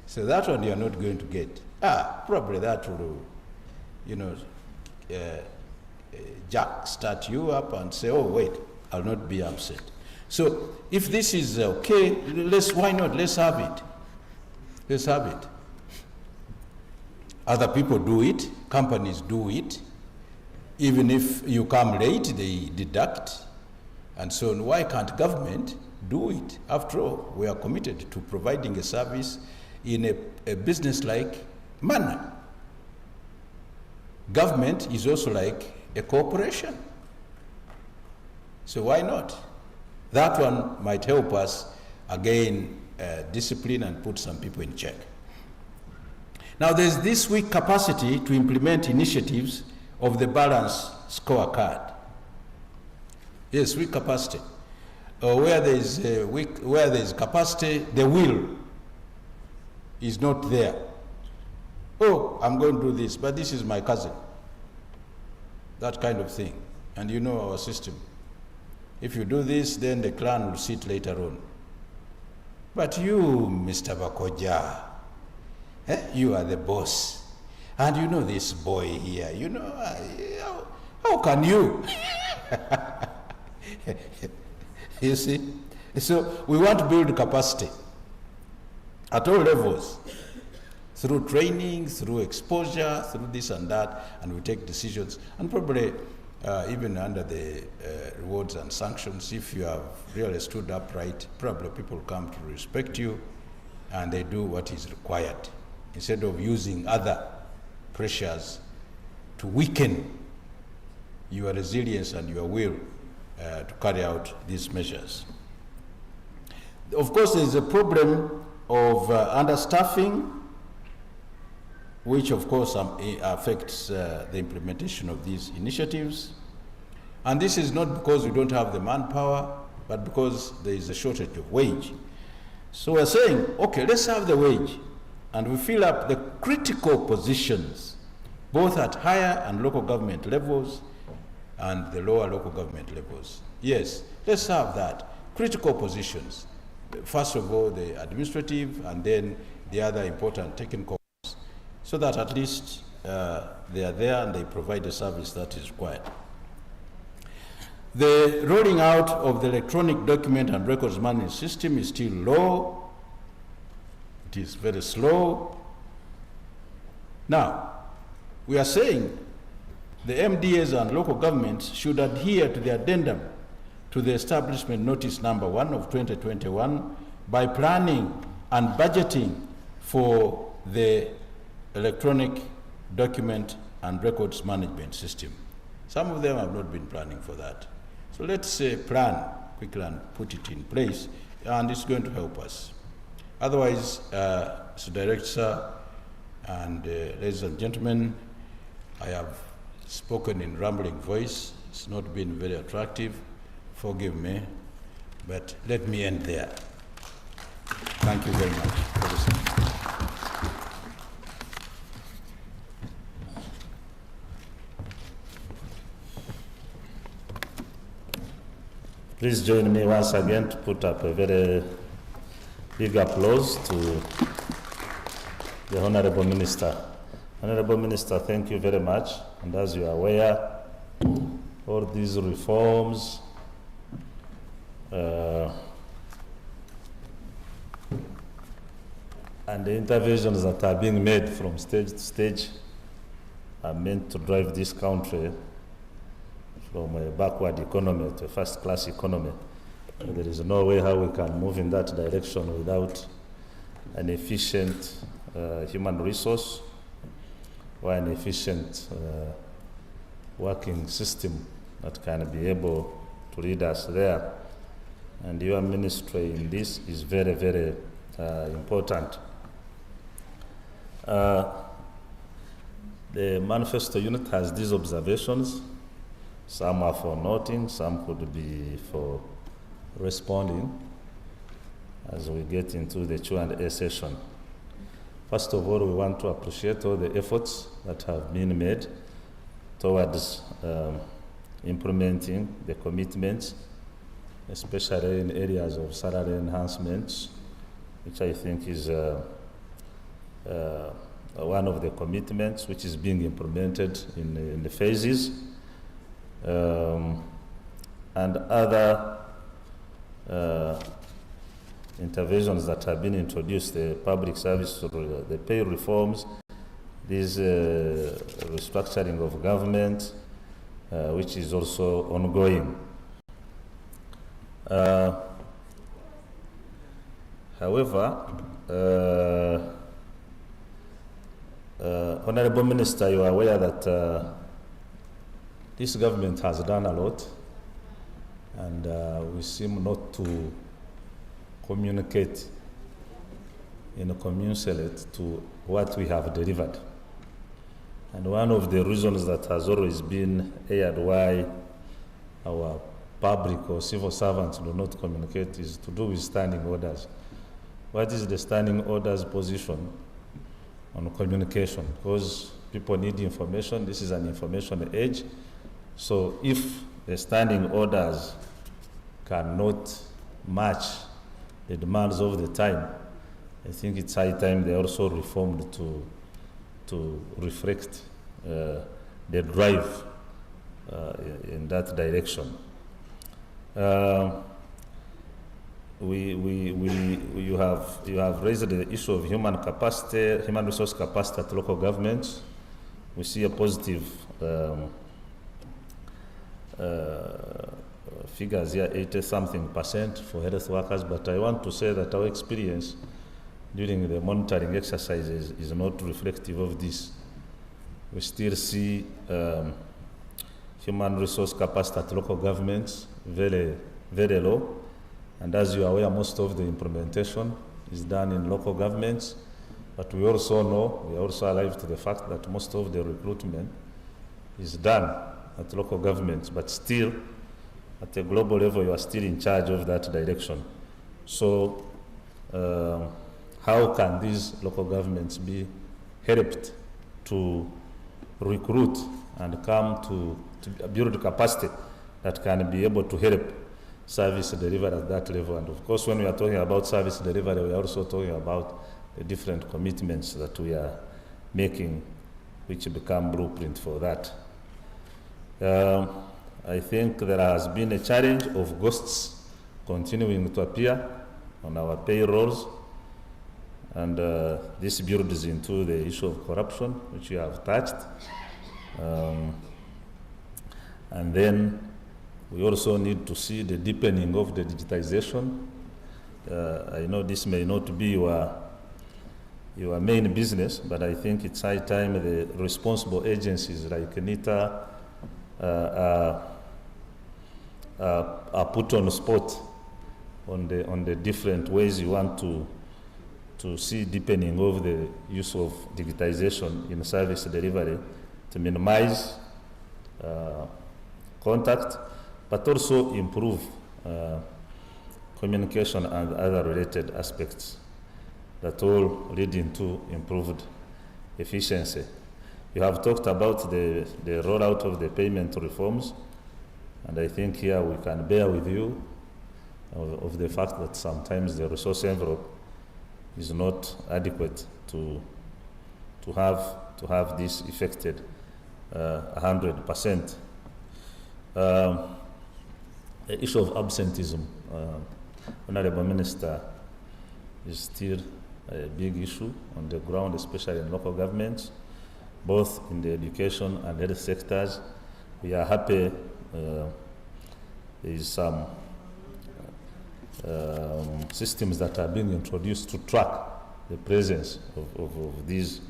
So that one you are not going to get. Probably that will, you know, Jack start you up and say, oh, wait, I'll not be absent. So if this is okay, why not? Let's have it. Let's have it. Other people do it, companies do it. Even if you come late, they deduct, and so on. Why can't government do it? After all, we are committed to providing a service in a business-like manner. Government is also like a corporation. So why not? That one might help us again discipline and put some people in check. Now there's this weak capacity to implement initiatives of the balance scorecard. Yes, weak capacity. Where there is capacity, the will is not there. Oh, I'm going to do this, but this is my cousin. That kind of thing. And you know our system. If you do this, then the clan will sit later on. But you, Mr. Bakoja, you are the boss. And you know this boy here, you know, how can you? You see? So we want to build capacity at all levels, through training, through exposure, through this and that, and we take decisions. And probably even under the rewards and sanctions, if you have really stood upright, probably people come to respect you and they do what is required, instead of using other pressures to weaken your resilience and your will to carry out these measures. Of course, there is a problem of understaffing, which of course affects the implementation of these initiatives. And this is not because we don't have the manpower, but because there is a shortage of wage. So we're saying, okay, let's have the wage, and we fill up the critical positions, both at higher and local government levels and the lower local government levels. Yes, let's have that. Critical positions. First of all, the administrative, and then the other important technical, so that at least they are there and they provide the service that is required. The rolling out of the electronic document and records management system is still low. It is very slow. Now, we are saying the MDAs and local governments should adhere to the addendum to the establishment notice number 1 of 2021 by planning and budgeting for the electronic document and records management system. Some of them have not been planning for that. So let's plan quickly and put it in place, and it's going to help us. Otherwise, Mr. Director and ladies and gentlemen, I have spoken in rambling voice. It's not been very attractive. Forgive me, but let me end there. Thank you very much for listening. Please join me once again to put up a very big applause to the Honorable Minister. Honorable Minister, thank you very much. And as you are aware, all these reforms and the interventions that are being made from stage to stage are meant to drive this country from a backward economy to a first-class economy. There is no way how we can move in that direction without an efficient human resource or an efficient working system that can be able to lead us there. And your ministry in this is very, very important. The manifesto unit has these observations. Some are for noting, some could be for responding as we get into the Q&A session. First of all, we want to appreciate all the efforts that have been made towards implementing the commitments, especially in areas of salary enhancements, which I think is one of the commitments which is being implemented in the phases, and other interventions that have been introduced, the public service, the pay reforms, this restructuring of government, which is also ongoing. However, Honorable Minister, you are aware that this government has done a lot, and we seem not to communicate in a commensurate to what we have delivered. And one of the reasons that has always been aired why our public or civil servants do not communicate is to do with standing orders. What is the standing orders position on communication? Because people need information. This is an information age. So if the standing orders cannot match the demands of the time, I think it's high time they also reformed to reflect the drive in that direction. You have raised the issue of human capacity, human resource capacity at local governments. We see a positive figures here, 80-something% for health workers, but I want to say that our experience during the monitoring exercises is not reflective of this. We still see human resource capacity at local governments very, very low. And as you are aware, most of the implementation is done in local governments. But we also know, we are also alive to the fact that most of the recruitment is done at local governments. But still, at a global level, you are still in charge of that direction. So how can these local governments be helped to recruit and come to build capacity that can be able to help service delivery at that level? And of course, when we are talking about service delivery, we are also talking about the different commitments that we are making, which become blueprint for that. I think there has been a challenge of ghosts continuing to appear on our payrolls, and this builds into the issue of corruption, which we have touched. And then we also need to see the deepening of the digitization. I know this may not be your main business, but I think it's high time the responsible agencies like NITA are put on the spot on the different ways you want to see deepening of the use of digitization in service delivery to minimize contact, but also improve communication and other related aspects that all lead into improved efficiency. You have talked about the rollout of the payment reforms, and I think here we can bear with you of the fact that sometimes the resource envelope is not adequate to have this effected 100%. The issue of absenteeism, Honorable Minister, is still a big issue on the ground, especially in local governments, both in the education and health sectors. We are happy there is some systems that are being introduced to track the presence of these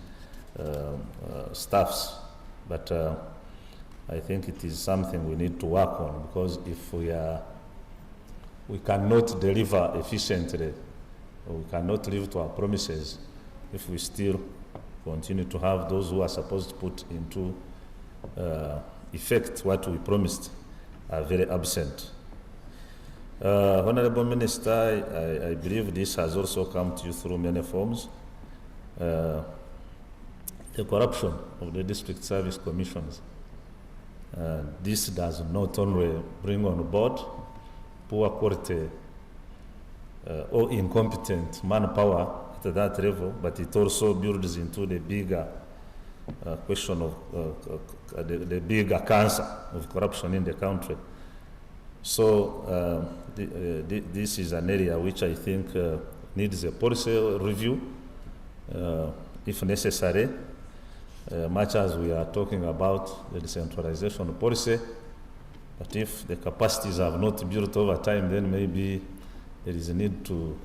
staffs, but I think it is something we need to work on, because if we cannot deliver efficiently, or we cannot live to our promises if we still continue to have those who are supposed to put into effect what we promised are very absent. Honorable Minister, I believe this has also come to you through many forms. The corruption of the district service commissions. This does not only bring on board poor quality or incompetent manpower at that level, but it also builds into the bigger question of the bigger cancer of corruption in the country. So this is an area which I think needs a policy review, if necessary, much as we are talking about the decentralization policy. But if the capacities have not built over time, then maybe there is a need to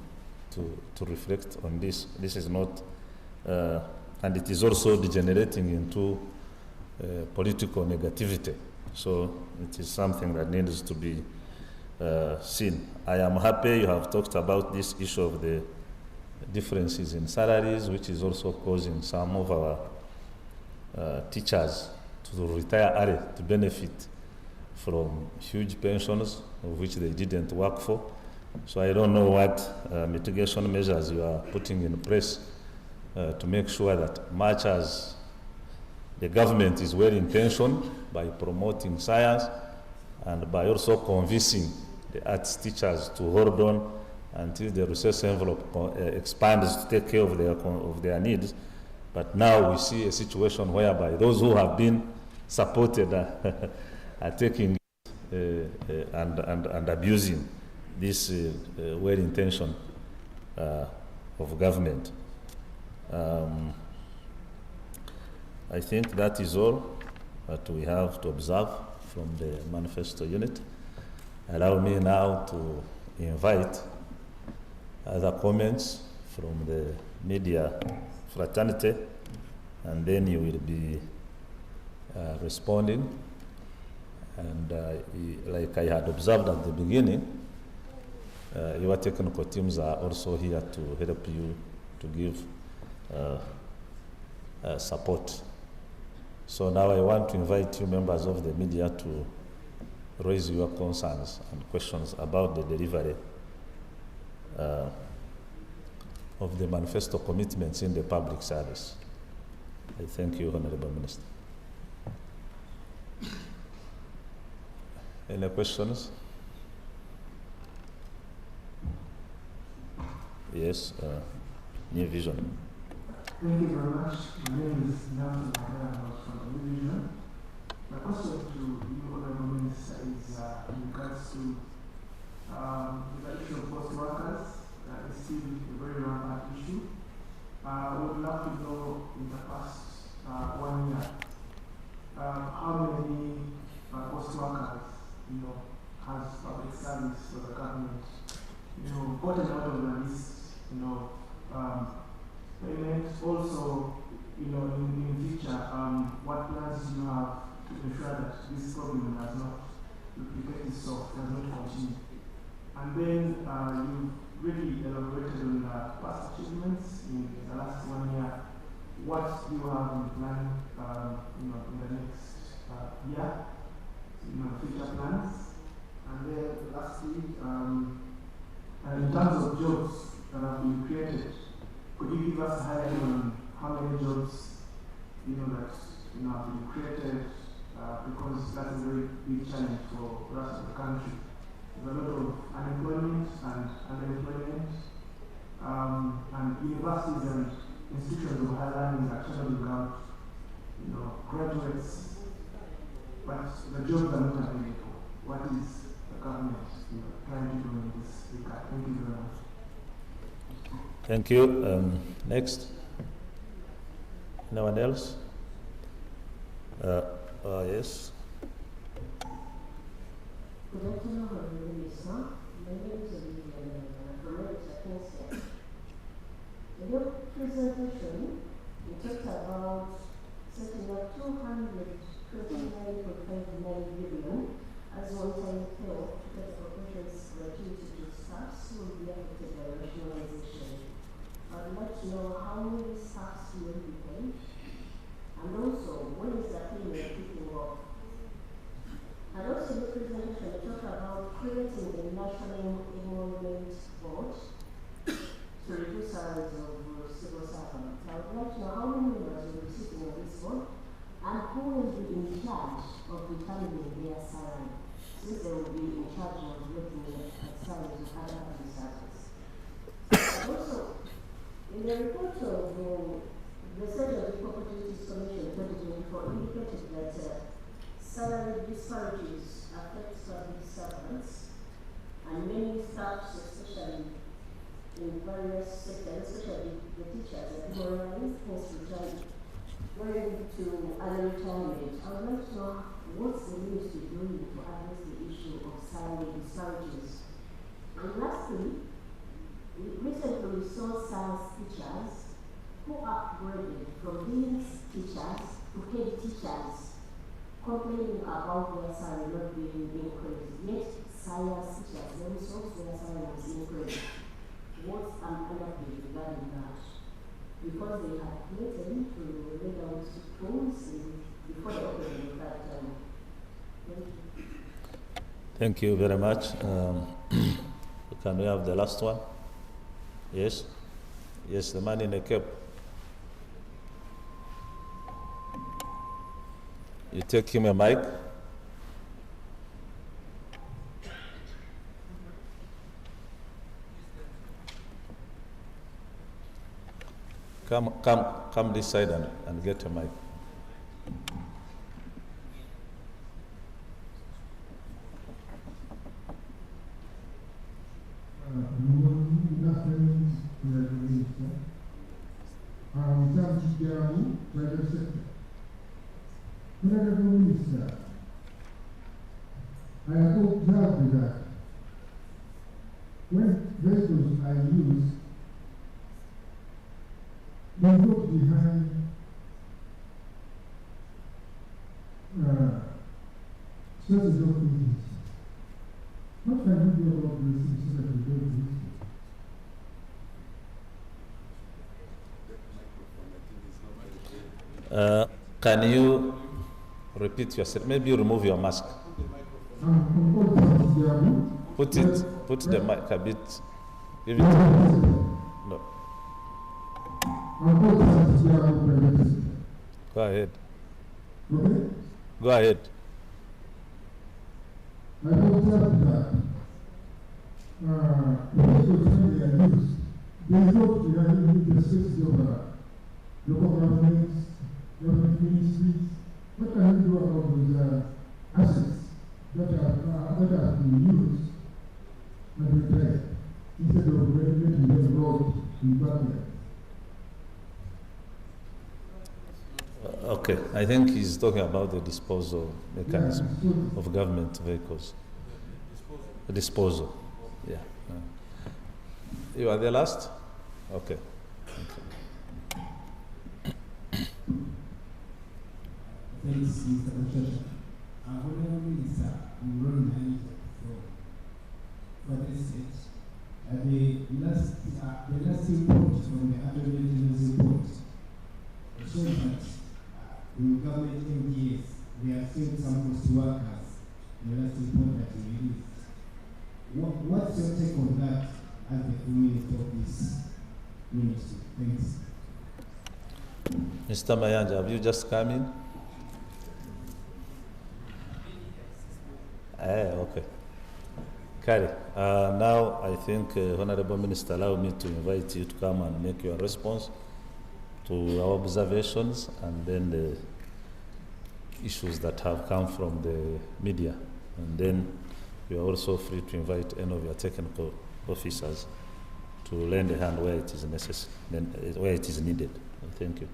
reflect on this. This is not, and it is also degenerating into political negativity. So it is something that needs to be seen. I am happy you have talked about this issue of the differences in salaries, which is also causing some of our teachers to retire early to benefit from huge pensions of which they didn't work for. So I don't know what mitigation measures you are putting in place to make sure that much as the government is well intentioned by promoting science and by also convincing the arts teachers to hold on until the research envelope expands to take care of their needs. But now we see a situation whereby those who have been supported are taking and abusing this well-intention of government. I think that is all that we have to observe from the manifesto unit. Allow me now to invite other comments from the media fraternity, and then you will be responding. And like I had observed at the beginning, your technical teams are also here to help you to give support. So now I want to invite you members of the media to raise your concerns and questions about the delivery of the manifesto commitments in the public service. I thank you, Honorable Minister. Any questions? Yes, New Vision. Thank you very much. My name is Nelson Magana from New Vision. My question to you, Honorable Minister, is in regards to the issue of post workers. It's still a very rampant issue. I would love to know in the past 1 year how many post workers has public service for the government gotten out of the list, payments. Also, in future, what plans do you have to ensure that this problem does not replicate itself, does not continue? And then you really elaborated on the past achievements in the last 1 year. What do you have in plan, in the next year? Future plans. And then lastly, in terms of jobs that have been created, could you give us a highlight on how many jobs that have been created? Because that's a very big challenge for the rest of the country. There's a lot of unemployment and underemployment, and universities and institutions of higher learning are channeling out graduates, but the jobs are not available. What is the government trying to do in this regard? Thank you very much. Thank you. Next. No one else? Yes. Good afternoon, Honorable Minister. My name is Olivia. In your presentation, you talked about setting up 229.59 billion as one-time help to get corporations gratuity to staffs who will be affected by rationalization. I'd like to know how many staffs will be paid, and also when is the payment kicking off? determining their salary, since they will be in charge of looking at salaries of other public servants. Also, in the report of the Center of Equal Opportunities Commission 2024 indicated that salary disparities affect public servants, and many staffs, especially in various sectors, especially the teachers, are demoralized, hence going to early retirement. I would like to know what's the ministry doing to address the issue of salary disparities. And lastly, recently we saw science teachers who upgraded from being teachers to head teachers, complaining about their salary not being increased. Yet science teachers themselves, their salary was increased. What's an underpin regarding that? Because they had threatened to lay down tools before the opening of that term. Thank you very much. Can we have the last one? Yes? Yes, the man in the cap. You take him a mic. Come this side and get a mic. Good afternoon to the Minister. Mchango Kijani, private sector. Honorable Minister, I have observed that when vehicles are used, they look behind sources of things. What can you do about this so that we don't do it? Can you repeat yourself? Maybe remove your mask. Put the mic a bit. Give it. No. Go ahead. Okay? Go ahead. I observed that vehicles when they are used, they look behind the safety of local governments, government ministries. What can you do about those assets that have been used and repaired instead of regulating them road in backyard? Okay, I think he's talking about the disposal mechanism of government vehicles. Disposal. Yeah. You are the last? Okay. Thanks, Mr. Bashasha. Honorable Minister, I'm Ron Hand for this stage. The last report from the Attorney General's report shows that in government MDS, we have seen some post workers in the last report that we released. What's your take on that as the minister of this ministry? Thanks. Mr. Mayanja, have you just come in? Okay. Kari, now I think Honorable Minister allow me to invite you to come and make your response to our observations and then the issues that have come from the media. And then you are also free to invite any of your technical officers to lend a hand where it is necessary, where it is needed. Thank you.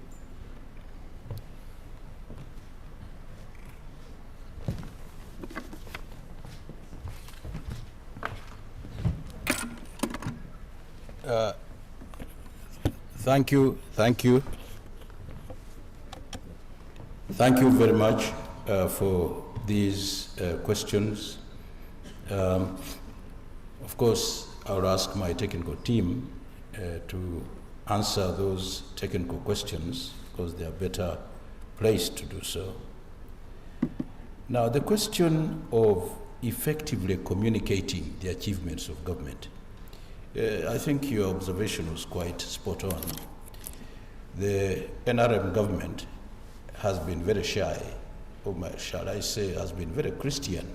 Thank you very much for these questions. Of course, I'll ask my technical team to answer those technical questions because they are better placed to do so. Now, the question of effectively communicating the achievements of government. I think your observation was quite spot on. The NRM government has been very shy shall I say, has been very Christian,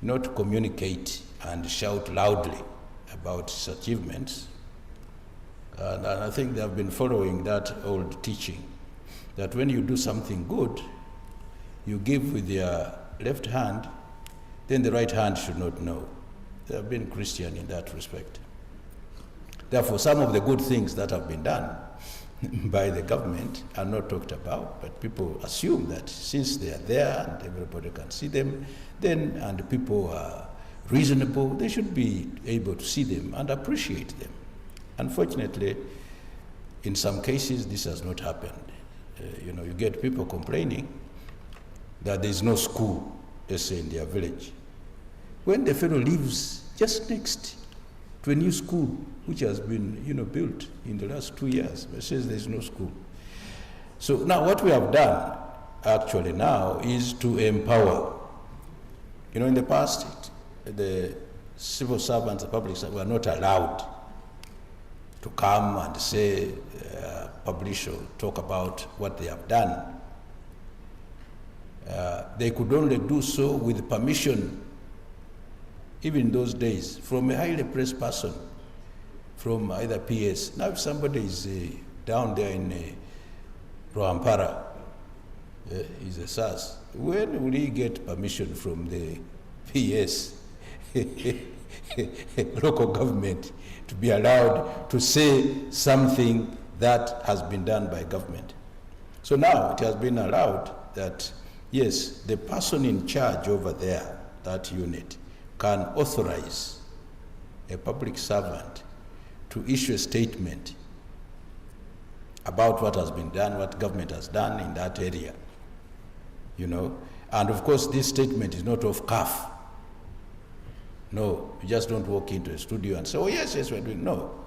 not to communicate and shout loudly about his achievements. And I think they have been following that old teaching, that when you do something good, you give with your left hand, then the right hand should not know. They have been Christian in that respect. Therefore, some of the good things that have been done by the government are not talked about, but people assume that since they are there and everybody can see them, then, and people are reasonable, they should be able to see them and appreciate them. Unfortunately, in some cases, this has not happened. You get people complaining that there is no school, let's say, in their village, when the fellow lives just next to a new school which has been, built in the last 2 years, but says there is no school. So now what we have done actually now is to empower. In the past, the civil servants, the public servants were not allowed to come and say, publish or talk about what they have done. They could only do so with permission, even in those days, from a highly placed person, from either PS. Now if somebody is down there in Roampara, he's a SAS, when will he get permission from the PS, local government, to be allowed to say something that has been done by government? So now it has been allowed that, yes, the person in charge over there, that unit, can authorize a public servant to issue a statement about what has been done, what government has done in that area, And of course, this statement is not off cuff. No, you just don't walk into a studio and say, oh, yes, we're doing. No.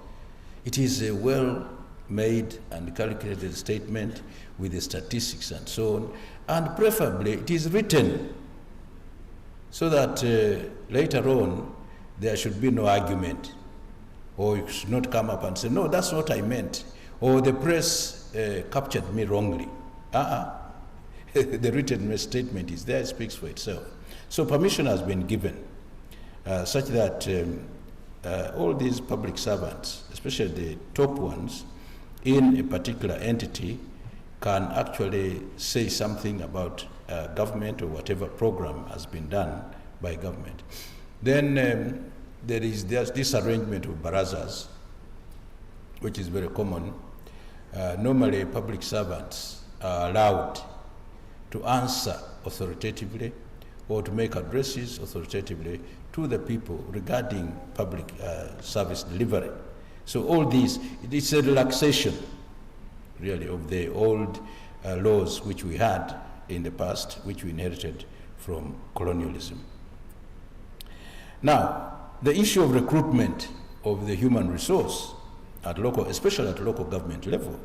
It is a well-made and calculated statement with the statistics and so on, and preferably it is written so that later on there should be no argument, or you should not come up and say, no, that's what I meant, or the press captured me wrongly. The written statement is there, it speaks for itself. So permission has been given such that all these public servants, especially the top ones in a particular entity, can actually say something about government or whatever program has been done by government. Then there's this arrangement of barazas, which is very common. Normally, public servants are allowed to answer authoritatively or to make addresses authoritatively to the people regarding public service delivery. So all these, it's a relaxation, really, of the old laws which we had in the past, which we inherited from colonialism. Now, the issue of recruitment of the human resource at local, especially at local government level,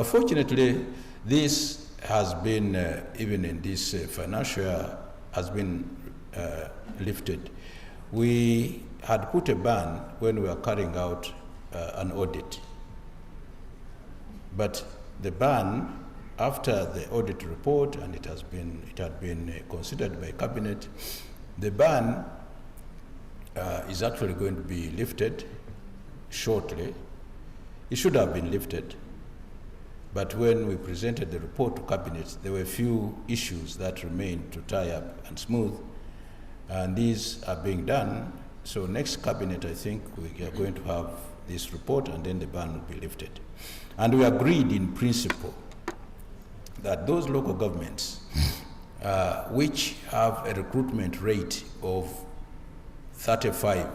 fortunately, this has been, even in this financial year, has been lifted. We had put a ban when we were carrying out an audit. But the ban, after the audit report, and it had been considered by cabinet, the ban is actually going to be lifted shortly. It should have been lifted, but when we presented the report to cabinet, there were a few issues that remained to tie up and smooth, and these are being done. So next cabinet, I think we are going to have this report, and then the ban will be lifted. And we agreed in principle that those local governments which have a recruitment rate of 45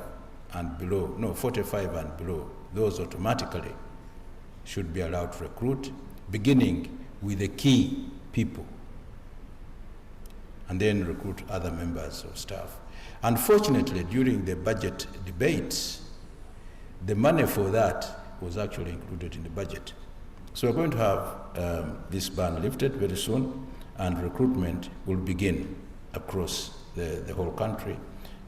and below, no, 45 and below, those automatically should be allowed to recruit, beginning with the key people, and then recruit other members of staff. Unfortunately, during the budget debates, the money for that was actually included in the budget. So we're going to have this ban lifted very soon, and recruitment will begin across the whole country,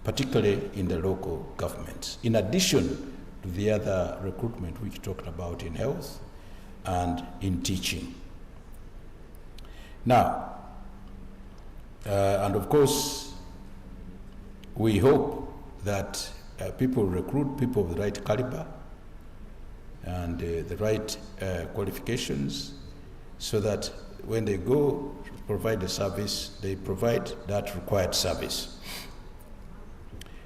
particularly in the local governments, in addition to the other recruitment which we talked about in health and in teaching. Now, And of course, we hope that people recruit people of the right caliber and the right qualifications, so that when they go to provide the service, they provide that required service.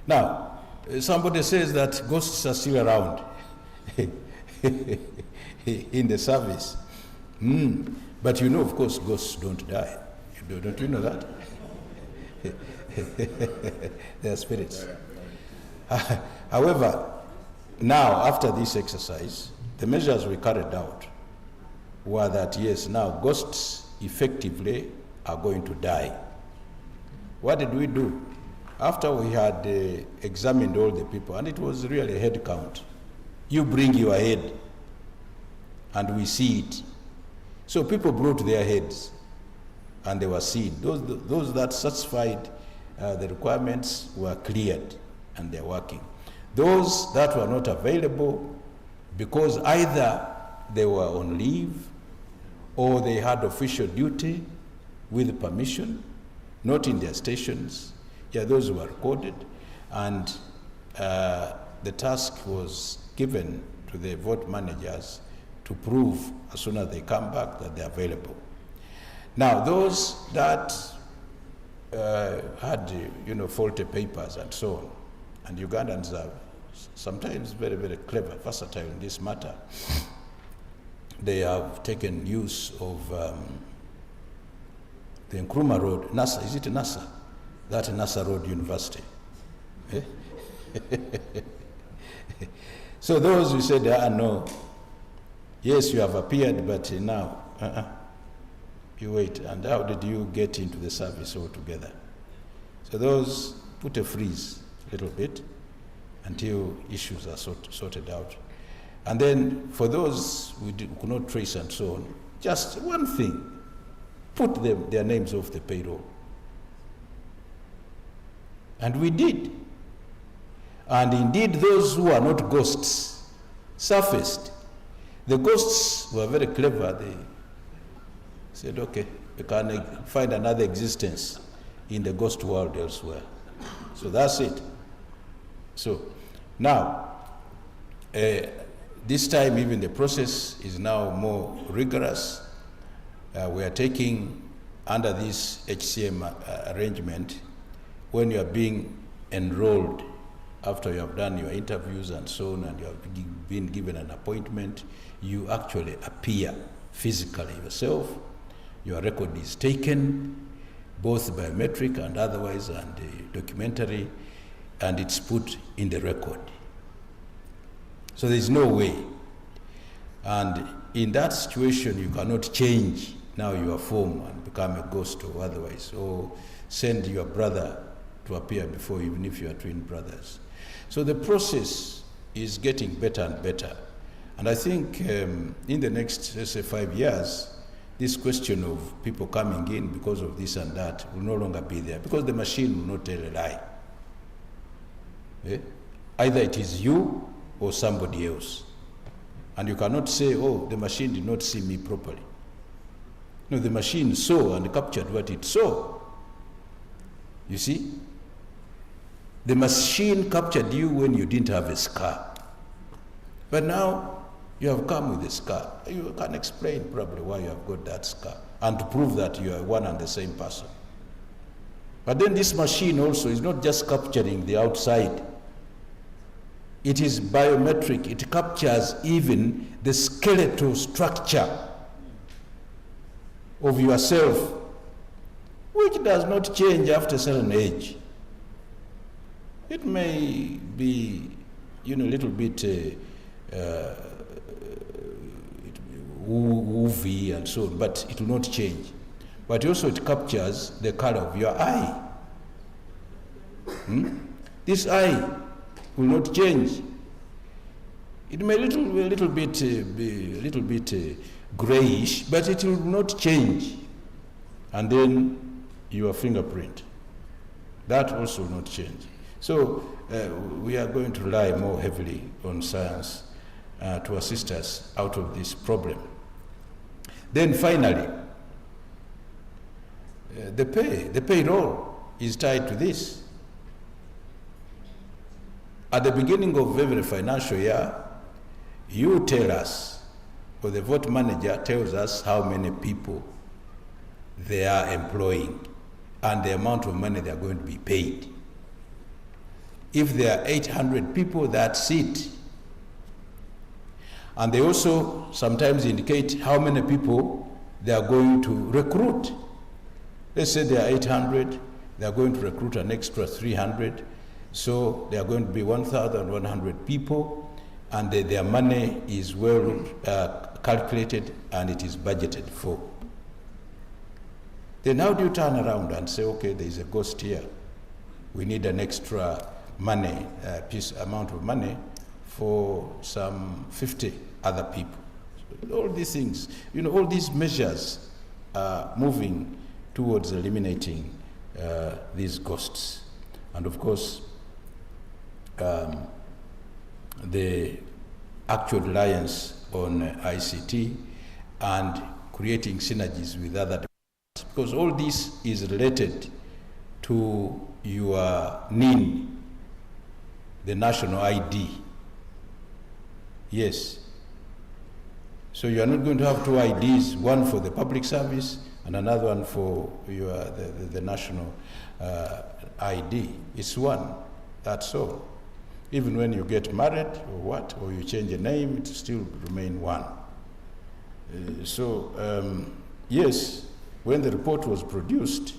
Now, somebody says that ghosts are still around in the service. But you know, of course, ghosts don't die. Don't you know that? They are spirits. However, now, after this exercise, the measures we carried out were that, yes, now ghosts effectively are going to die. What did we do? After we had examined all the people, and it was really a head count, you bring your head, and we see it. So people brought their heads, and they were seen. Those that satisfied the requirements were cleared, and they're working. Those that were not available, because either they were on leave or they had official duty with permission, not in their stations, those were recorded, and the task was given to the vote managers to prove as soon as they come back that they're available. Now, those that had, faulty papers and so on, and Ugandans are sometimes very, very clever, versatile in this matter. They have taken use of the Nkrumah Road, NASA, is it NASA? That NASA Road University. So those who said, no, yes, you have appeared, but now, you wait, and how did you get into the service altogether? So those put a freeze a little bit until issues are sorted out. And then for those who could not trace and so on, just one thing, put their names off the payroll. And we did. And indeed, those who are not ghosts surfaced. The ghosts were very clever. They said, okay, we can find another existence in the ghost world elsewhere. So that's it. So now, this time even the process is now more rigorous. We are taking, under this HCM arrangement, when you are being enrolled, after you have done your interviews and so on, and you have been given an appointment, you actually appear physically yourself. Your record is taken, both biometric and otherwise, and documentary, and it's put in the record. So there's no way. And in that situation, you cannot change now your form and become a ghost or otherwise, or send your brother to appear before you, even if you are twin brothers. So the process is getting better and better. And I think in the next, let's say, 5 years, this question of people coming in because of this and that will no longer be there, because the machine will not tell a lie. Either it is you or somebody else. And you cannot say, oh, the machine did not see me properly. No, the machine saw and captured what it saw. You see? The machine captured you when you didn't have a scar. But now you have come with a scar. You can explain probably why you have got that scar, and to prove that you are one and the same person. But then this machine also is not just capturing the outside. It is biometric. It captures even the skeletal structure of yourself, which does not change after a certain age. It may be, a little bit woofy and so on, but it will not change. But also it captures the color of your eye. This eye will not change. It may be a little bit grayish, but it will not change. And then your fingerprint, that also will not change. So we are going to rely more heavily on science to assist us out of this problem. Then finally, the payroll is tied to this. At the beginning of every financial year, you tell us, or the vote manager tells us how many people they are employing and the amount of money they are going to be paid. If there are 800 people, that's it. And they also sometimes indicate how many people they are going to recruit. Let's say there are 800, they are going to recruit an extra 300, so there are going to be 1,100 people, and their money is well calculated and it is budgeted for. Then how do you turn around and say, okay, there is a ghost here. We need an extra money, amount of money for some 50 other people. So all these things, all these measures are moving towards eliminating these ghosts. And of course, the actual reliance on ICT and creating synergies with other departments, because all this is related to your NIN, the national ID. Yes. So you are not going to have two IDs, one for the public service and another one for the national ID. It's one, that's all. Even when you get married or you change a name, it still remain one. Yes, when the report was produced,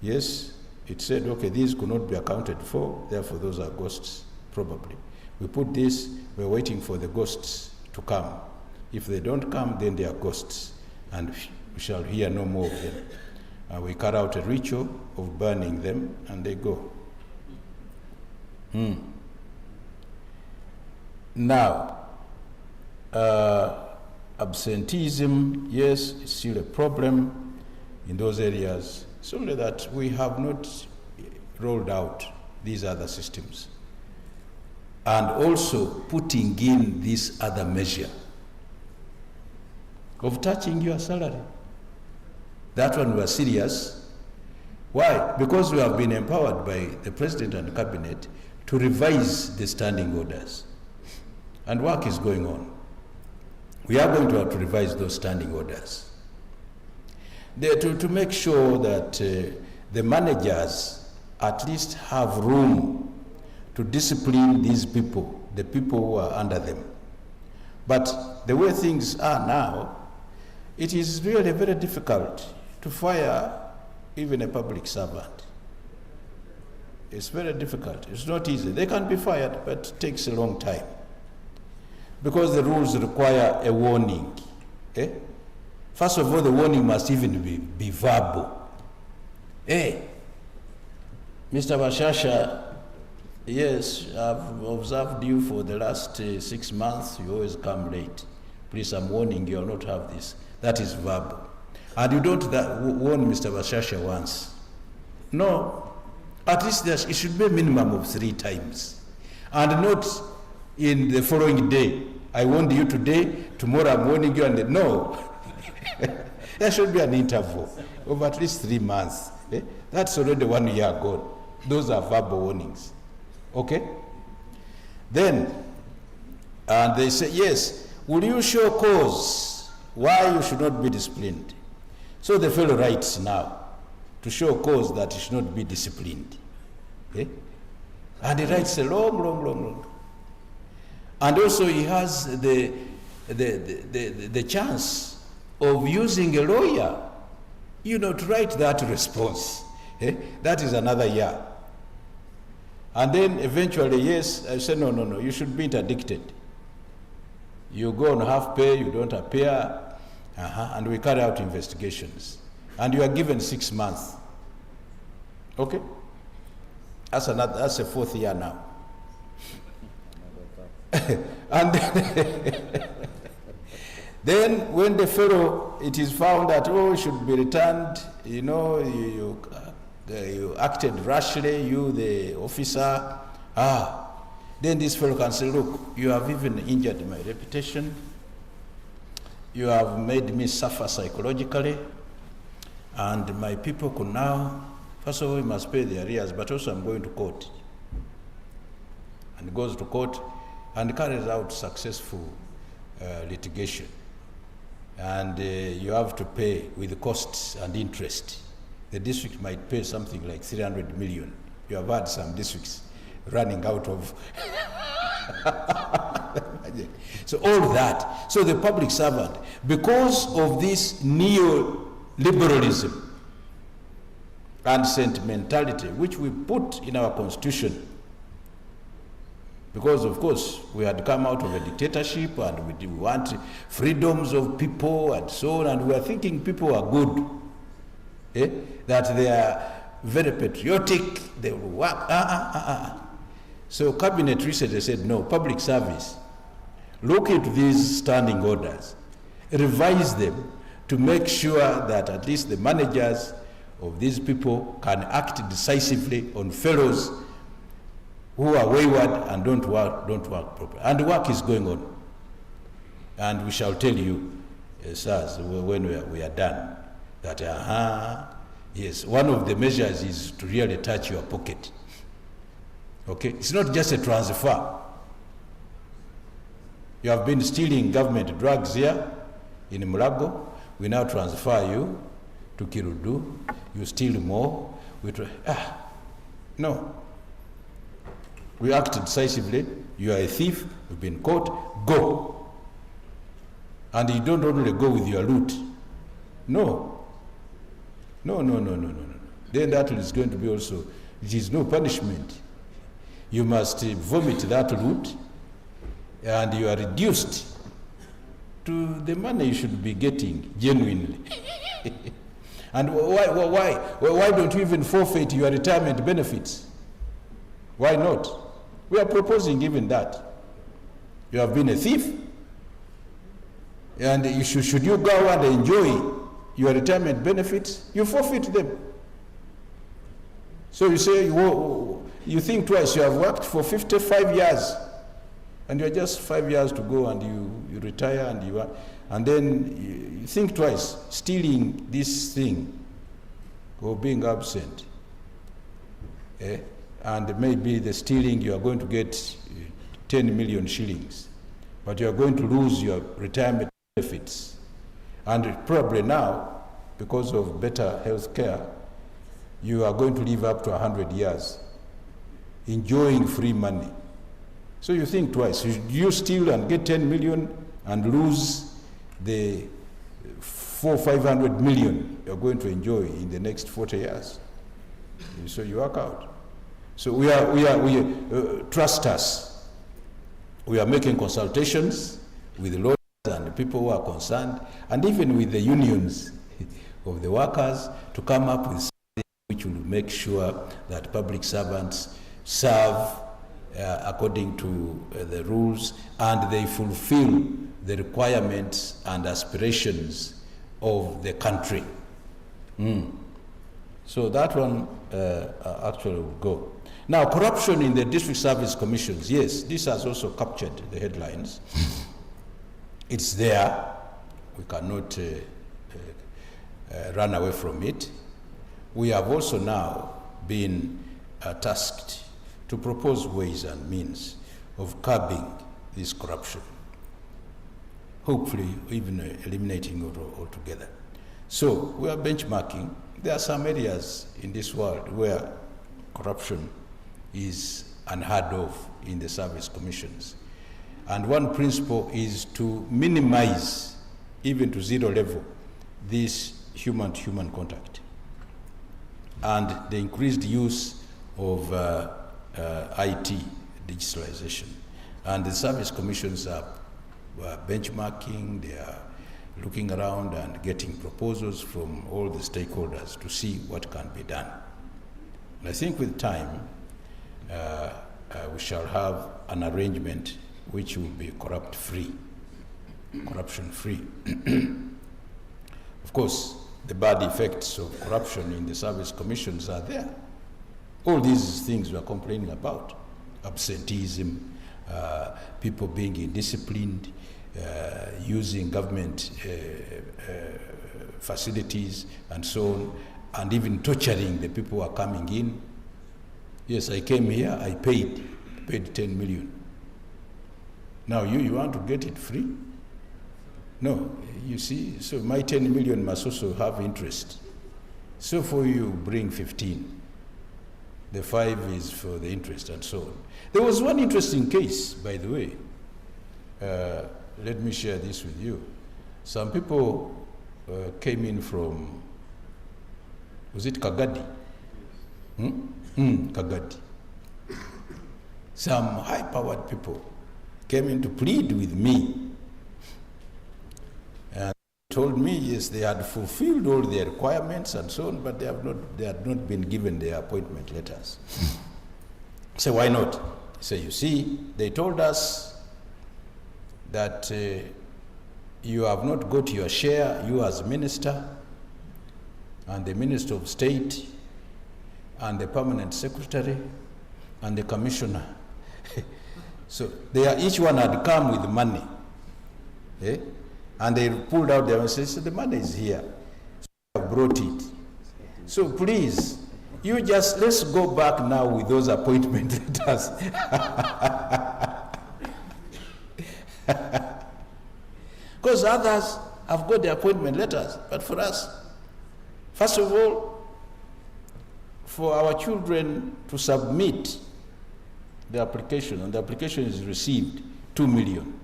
yes, it said, okay, these could not be accounted for, therefore those are ghosts, probably. We put this, we're waiting for the ghosts to come. If they don't come, then they are ghosts, and we shall hear no more of them. We carry out a ritual of burning them, and they go. Now, absenteeism, yes, it's still a problem in those areas. It's only that we have not rolled out these other systems. And also putting in this other measure of touching your salary. That one was serious. Why? Because we have been empowered by the President and the Cabinet to revise the standing orders. And work is going on. We are going to have to revise those standing orders. To make sure that the managers at least have room to discipline these people, the people who are under them. But the way things are now, it is really very difficult to fire even a public servant. It's very difficult. It's not easy. They can be fired, but it takes a long time, because the rules require a warning. First of all, the warning must even be verbal. Mr. Bashasha, yes, I've observed you for the last 6 months. You always come late. Please, I'm warning you, I'll not have this. That is verbal. And you don't warn Mr. Bashasha once. No. At least it should be a minimum of 3 times. And not in the following day. I warned you today, tomorrow I'm warning you, and no. There should be an interval of at least 3 months. That's already 1 year gone. Those are verbal warnings. Okay? Then, and they say, yes, will you show cause why you should not be disciplined? So the fellow writes now to show cause that he should not be disciplined. And he writes a long. And also he has the chance of using a lawyer, to write that response. That is another year. And then eventually, yes, I said, no, you should be interdicted. You go on half pay, you don't appear, and we carry out investigations. And you are given 6 months. Okay? That's a 4th year now. And then when the fellow, it is found that, it should be returned, you acted rashly, you, the officer, then this fellow can say, look, you have even injured my reputation, you have made me suffer psychologically, And my people could now, first of all, we must pay the arrears, but also I'm going to court. And goes to court and carries out successful litigation. And you have to pay with the costs and interest. The district might pay something like 300 million. You have had some districts running out of so all that. So the public servant, because of this neoliberalism and sentimentality which we put in our constitution, because of course we had come out of a dictatorship and we want freedoms of people and so on, and we are thinking people are good, that they are very patriotic, they will work. So cabinet recently said, no, public service, look into these standing orders, revise them to make sure that at least the managers of these people can act decisively on fellows who are wayward and don't work properly. And the work is going on. And we shall tell you, sirs, when we are done, that yes, one of the measures is to really touch your pocket. Okay, it's not just a transfer. You have been stealing government drugs here in Mulago. We now transfer you to Kirudu. You steal more. No. We acted decisively. You are a thief. You've been caught. Go. And you don't only go with your loot. No. No. Then that is going to be also, it is no punishment. You must vomit that loot, and you are reduced to the money you should be getting genuinely. And why don't you even forfeit your retirement benefits? Why not? We are proposing even that. You have been a thief, and you should you go and enjoy your retirement benefits, you forfeit them. So you say, you think twice. You have worked for 55 years, and you're just 5 years to go, and you retire, and then you think twice, stealing this thing or being absent. And maybe the stealing, you are going to get 10 million shillings, but you are going to lose your retirement benefits. And probably now, because of better health care, you are going to live up to 100 years, enjoying free money. So you think twice. You steal and get 10 million and lose the 400-500 million you're going to enjoy in the next 40 years. So you work out. So we trust us. We are making consultations with the lawyers and the people who are concerned, and even with the unions of the workers, to come up with something which will make sure that public servants serve according to the rules, and they fulfill the requirements and aspirations of the country. So that one actually will go. Now, corruption in the district service commissions. Yes, this has also captured the headlines. It's there. We cannot run away from it. We have also now been tasked to propose ways and means of curbing this corruption, hopefully even eliminating it altogether. So we are benchmarking. There are some areas in this world where corruption is unheard of in the service commissions. And one principle is to minimize, even to zero level, this human-to-human contact. And the increased use of IT, digitalization. And the service commissions are benchmarking, they are looking around and getting proposals from all the stakeholders to see what can be done. And I think with time, we shall have an arrangement which will be corruption-free. Of course, the bad effects of corruption in the service commissions are there. All these things we are complaining about: absenteeism, people being indisciplined, using government facilities and so on, and even torturing the people who are coming in. Yes, I came here, I paid 10 million. Now you want to get it free? No, you see, so my 10 million must also have interest. So for you, bring 15. The 5 is for the interest and so on. There was one interesting case, by the way. Let me share this with you. Some people came in from, was it Kagadi? Kagadi. Some high-powered people came in to plead with me and told me, yes, they had fulfilled all their requirements and so on, but they had not been given their appointment letters. So why not? So you see, they told us that you have not got your share, you as minister, and the Minister of State, and the permanent secretary, and the commissioner. So each one had come with money. And they pulled out their message, so the money is here. So I brought it. So please, let's go back now with those appointment letters. Because others have got the appointment letters, but for us, first of all, for our children to submit the application, and the application is received, 2 million.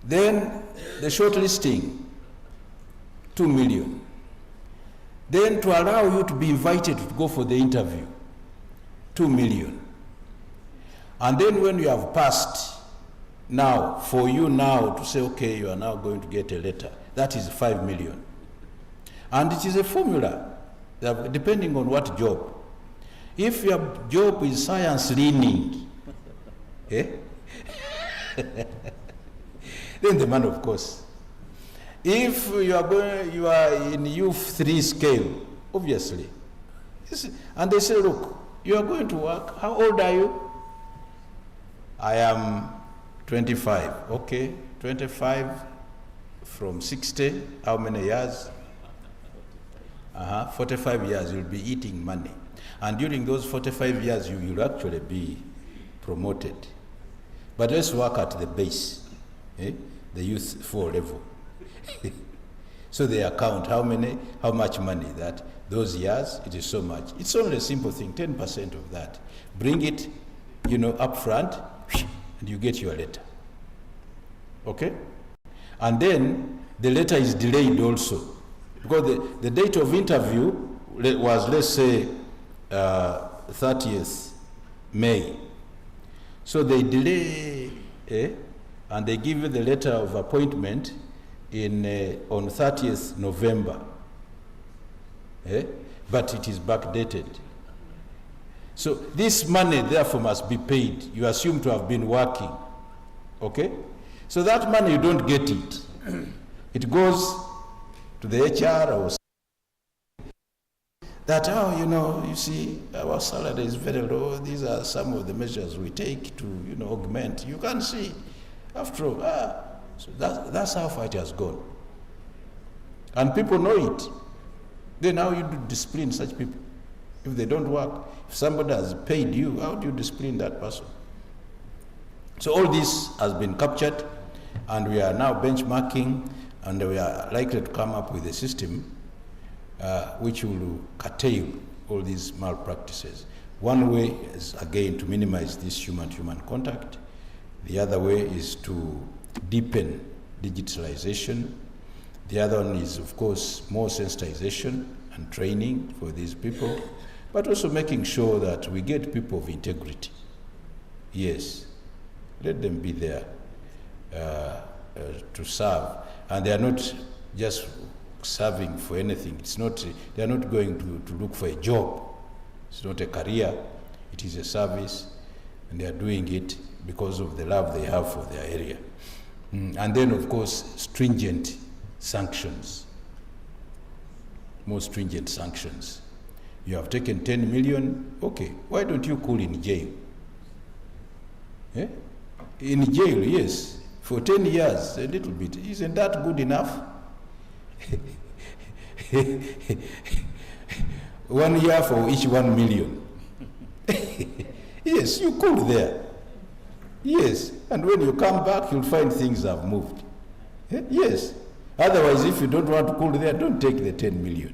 Then the shortlisting, 2 million. Then to allow you to be invited to go for the interview, 2 million. And then when you have passed, now, for you now to say, okay, you are now going to get a letter, that is 5 million. And it is a formula, depending on what job. If your job is science leaning, then the man, of course. If you are in U3 scale, obviously. And they say, look, you are going to work. How old are you? I am 25. Okay, 25 from 60. How many years? 45 years, you'll be eating money. And during those 45 years, you will actually be promoted. But let's work at the base, the youth 4 level. So they account how much money that those years, it is so much. It's only a simple thing, 10% of that. Bring it, up front, and you get your letter. Okay? And then the letter is delayed also. Because the date of interview was, let's say, 30th May. So they delay, and they give you the letter of appointment on 30th November. But it is backdated. So this money, therefore, must be paid. You assume to have been working. Okay? So that money, you don't get it. It goes to the HR or that, you see, our salary is very low. These are some of the measures we take to, augment. You can see, after all, so that's how far it has gone. And people know it. Then how you do discipline such people? If they don't work, if somebody has paid you, how do you discipline that person? So all this has been captured, and we are now benchmarking, and we are likely to come up with a system which will curtail all these malpractices. One way is, again, to minimize this human-to-human contact. The other way is to deepen digitalization. The other one is, of course, more sensitization and training for these people, but also making sure that we get people of integrity. Yes, let them be there to serve. And they are not just serving for anything. They are not going to look for a job. It's not a career. It is a service, and they are doing it because of the love they have for their area. And then, of course, stringent sanctions. More stringent sanctions. You have taken 10 million, okay, why don't you cool in jail? In jail, yes, for 10 years, a little bit. Isn't that good enough? 1 year for each 1 million. Yes, you could there. Yes, and when you come back, you'll find things have moved. Yes. Otherwise, if you don't want to cool there, don't take the 10 million.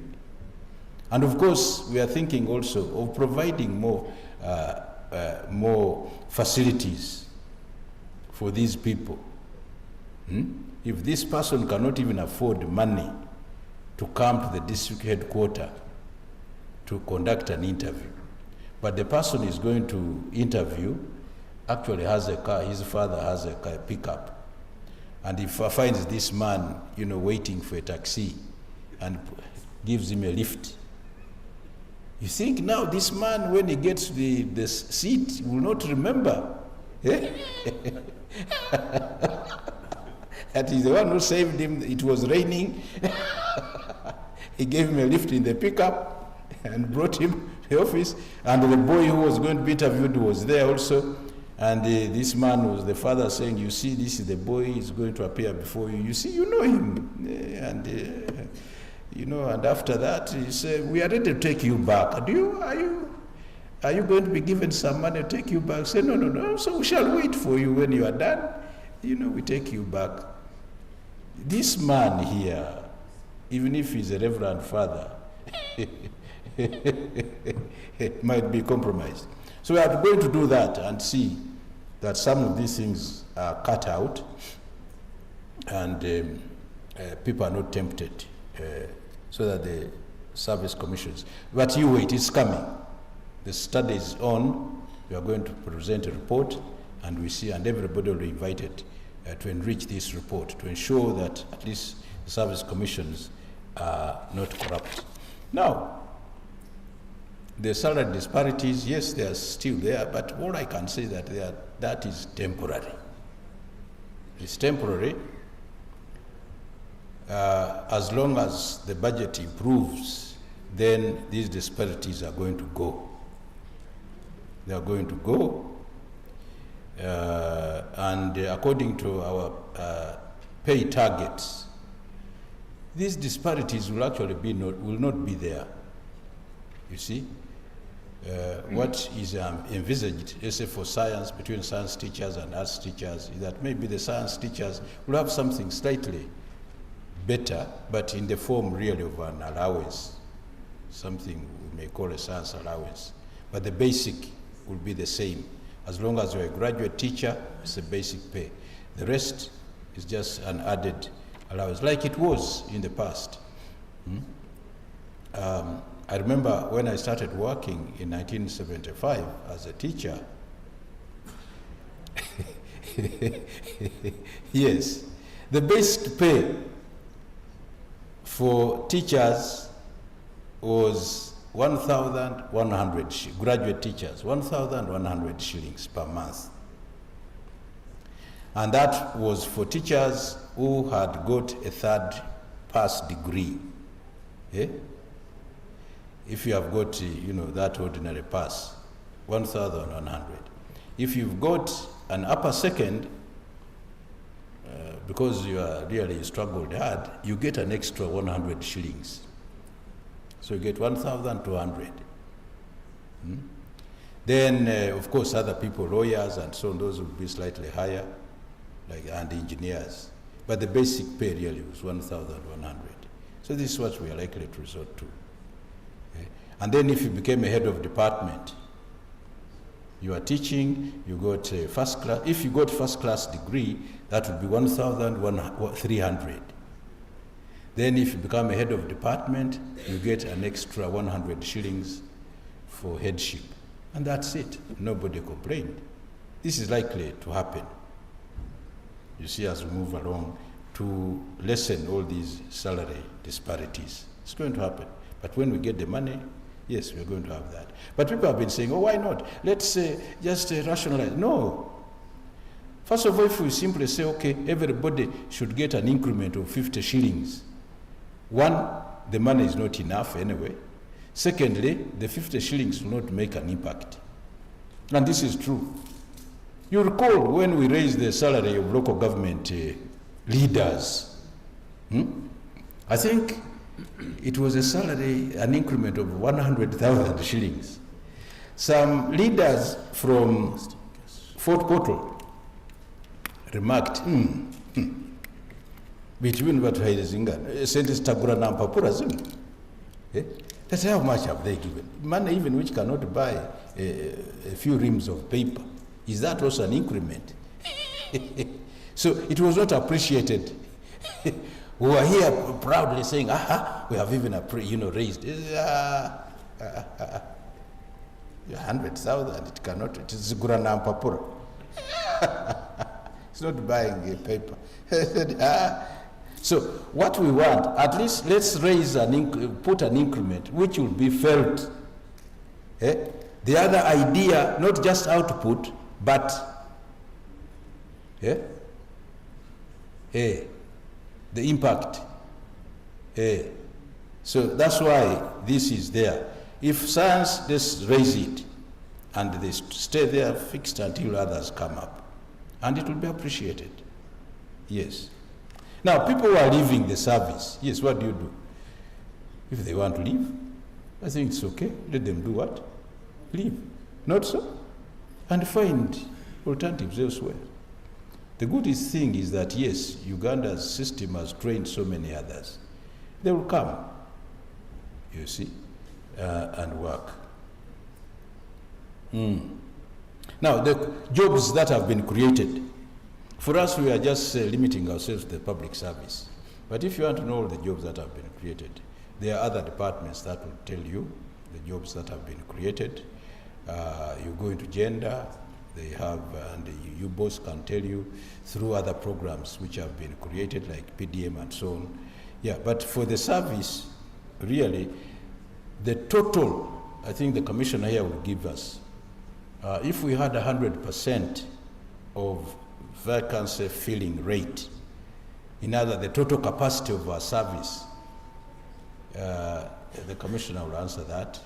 And of course, we are thinking also of providing more facilities for these people. If this person cannot even afford money to come to the district headquarters to conduct an interview, but the person is going to interview actually has a car, his father has a car, pickup, and if he finds this man, waiting for a taxi and gives him a lift, you think now this man, when he gets the seat, will not remember. That is the one who saved him. It was raining. He gave him a lift in the pickup and brought him to the office. And the boy who was going to be interviewed was there also. And this man was the father saying, you see, this is the boy, he's going to appear before you. You see, you know him. And after that, he said, we are ready to take you back. Are you going to be given some money to take you back? Say, no. So we shall wait for you when you are done. We take you back. This man here, even if he's a reverend father, might be compromised. So we are going to do that and see that some of these things are cut out and people are not tempted, so that the service commissions. But you wait, it's coming. The study is on. We are going to present a report, and we see, and everybody will be invited to enrich this report to ensure that at least the service commissions are not corrupt. Now, the salary disparities, yes, they are still there, but all I can say that is temporary. It's temporary. As long as the budget improves, then these disparities are going to go. They are going to go. And according to our pay targets, these disparities will actually will not be there. You see, what is envisaged, let's say for science, between science teachers and arts teachers, is that maybe the science teachers will have something slightly better, but in the form really of an allowance, something we may call a science allowance. But the basic will be the same. As long as you're a graduate teacher, it's a basic pay. The rest is just an added allowance, like it was in the past. I remember when I started working in 1975 as a teacher. Yes, the basic pay for teachers was 1,100, graduate teachers, 1,100 shillings per month. And that was for teachers who had got a third pass degree. If you have got, that ordinary pass, 1,100. If you've got an upper second, because you are really struggled hard, you get an extra 100 shillings. So you get 1,200. Then, of course, other people, lawyers and so on, those will be slightly higher, and engineers. But the basic pay really was 1,100. So this is what we are likely to resort to. And then if you became a head of department, you are teaching, you got a first class. If you got first class degree, that would be 1,300. Then if you become a head of department, you get an extra 100 shillings for headship. And that's it. Nobody complained. This is likely to happen. You see, as we move along, to lessen all these salary disparities. It's going to happen. But when we get the money, yes, we're going to have that. But people have been saying, oh, why not? Let's just rationalize. No. First of all, if we simply say, okay, everybody should get an increment of 50 shillings. One, the money is not enough anyway. Secondly, the 50 shillings will not make an impact. And this is true. You recall when we raised the salary of local government leaders, I think it was a salary, an increment of 100,000 shillings. Some leaders from Fort Portal remarked, between what Haidzinga, Sentis Tagura Nampapura Zim. That's how much have they given? Money even which cannot buy a few reams of paper. Is that also an increment? So it was not appreciated. We were here proudly saying, we have even raised 100,000. It cannot. It is Gurana Papura. It's not buying a paper. So what we want, at least let's raise put an increment which will be felt. The other idea, not just output, but the impact. So that's why this is there. If science, let's raise it, and they stay there fixed until others come up, and it will be appreciated. Yes. Now, people who are leaving the service, yes, what do you do? If they want to leave, I think it's okay. Let them do what? Leave. Not so? And find alternatives elsewhere. The good thing is that, yes, Uganda's system has trained so many others. They will come, you see, and work. Now, the jobs that have been created, for us, we are just limiting ourselves to the public service. But if you want to know all the jobs that have been created, there are other departments that will tell you the jobs that have been created. You go into gender, they have, and you both can tell you through other programs which have been created, like PDM and so on. Yeah, but for the service, really, the total, I think the commissioner here will give us, if we had 100% of vacancy filling rate, in other, the total capacity of our service, the commissioner will answer that.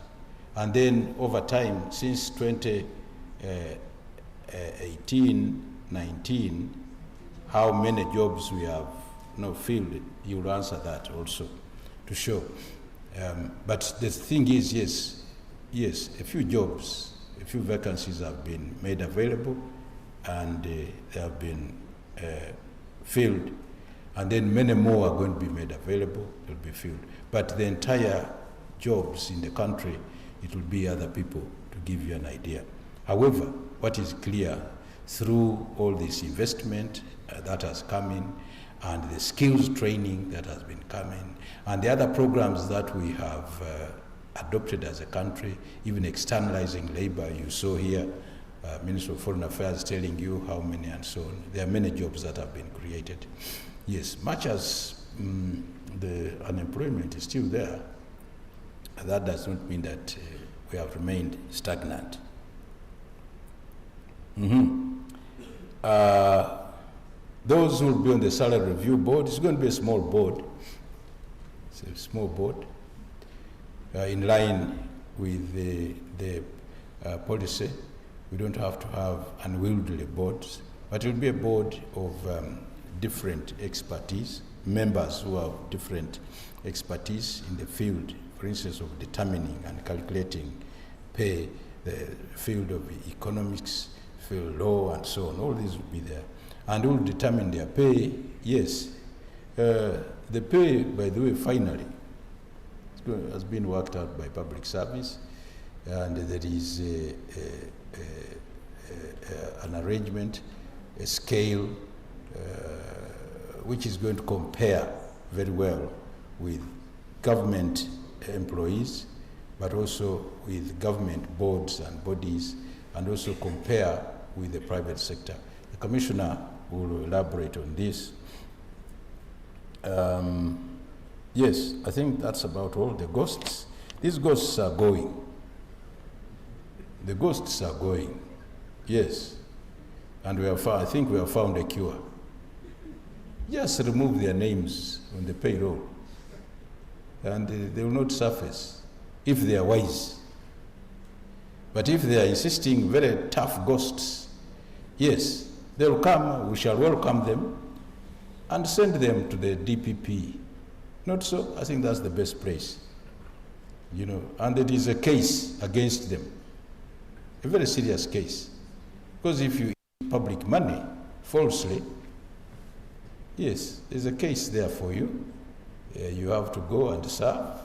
And then over time, since 2018-19, how many jobs we have filled, he will answer that also to show. But the thing is, yes, a few jobs, a few vacancies have been made available, and they have been filled, and then many more are going to be made available, will be filled. But the entire jobs in the country, it will be other people, to give you an idea. However, what is clear, through all this investment that has come in, and the skills training that has been coming, and the other programs that we have adopted as a country, even externalizing labor, you saw here, Minister of Foreign Affairs telling you how many and so on. There are many jobs that have been created. Yes, much as the unemployment is still there, that does not mean that we have remained stagnant. Those who will be on the salary review board, it's going to be a small board. It's a small board in line with the policy. We don't have to have unwieldy boards, but it will be a board of different expertise, members who have different expertise in the field, for instance, of determining and calculating pay, the field of economics, field law, and so on. All these will be there. And will determine their pay, yes. The pay, by the way, finally, has been worked out by public service, and there is an arrangement, a scale, which is going to compare very well with government employees, but also with government boards and bodies, and also compare with the private sector. The Commissioner will elaborate on this. Yes, I think that's about all. The ghosts, these ghosts are going. The ghosts are going, yes. And I think we have found a cure. Just remove their names on the payroll, and they will not surface if they are wise. But if they are insisting, very tough ghosts, yes, they will come, we shall welcome them and send them to the DPP. Not so? I think that's the best place. You know, and it is a case against them, a very serious case. Because if you eat public money falsely, yes, there's a case there for you. You have to go and serve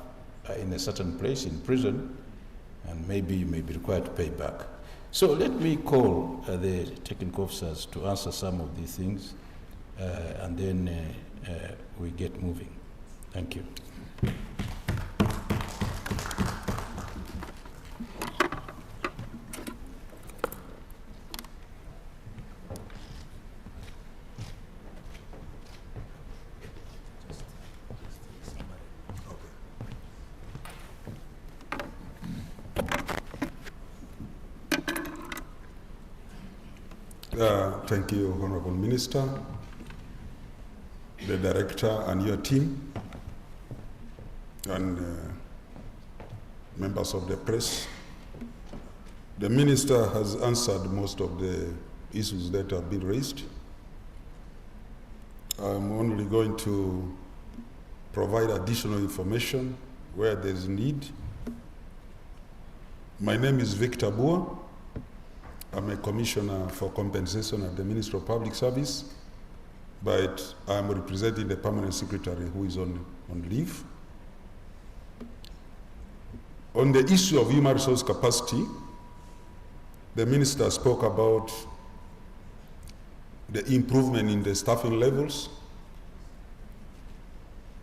in a certain place in prison, and maybe you may be required to pay back. So let me call the technical officers to answer some of these things, and then we get moving. Thank you. Thank you, Honorable Minister, the Director and your team, and members of the press. The Minister has answered most of the issues that have been raised. I'm only going to provide additional information where there's need. My name is Victor Bua. I'm a commissioner for compensation at the Ministry of Public Service, but I'm representing the permanent secretary who is on leave. On the issue of human resource capacity, the minister spoke about the improvement in the staffing levels.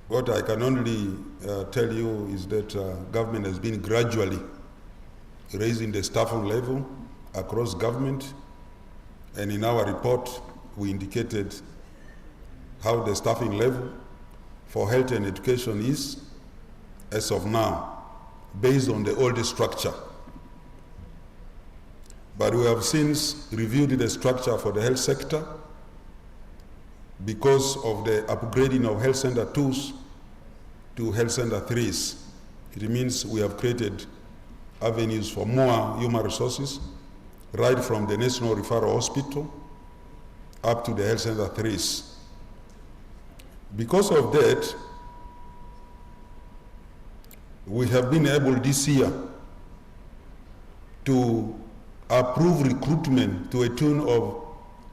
What I can only tell you is that government has been gradually raising the staffing level across government, and in our report we indicated how the staffing level for health and education is as of now, based on the old structure. But we have since reviewed the structure for the health sector because of the upgrading of health center 2s to health center 3s. It means we have created avenues for more human resources, right from the National Referral Hospital up to the health center 3s. Because of that, we have been able this year to approve recruitment to a tune of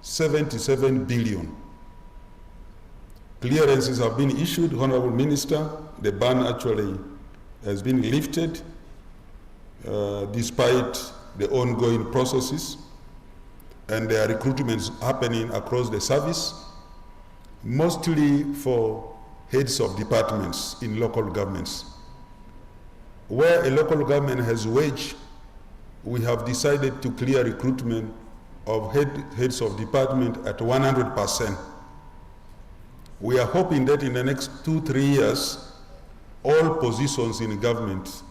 77 billion. Clearances have been issued, Honorable Minister. The ban actually has been lifted despite the ongoing processes, and there are recruitments happening across the service, mostly for heads of departments in local governments. Where a local government has wage, we have decided to clear recruitment of heads of department at 100%. We are hoping that in the next 2-3 years, all positions in government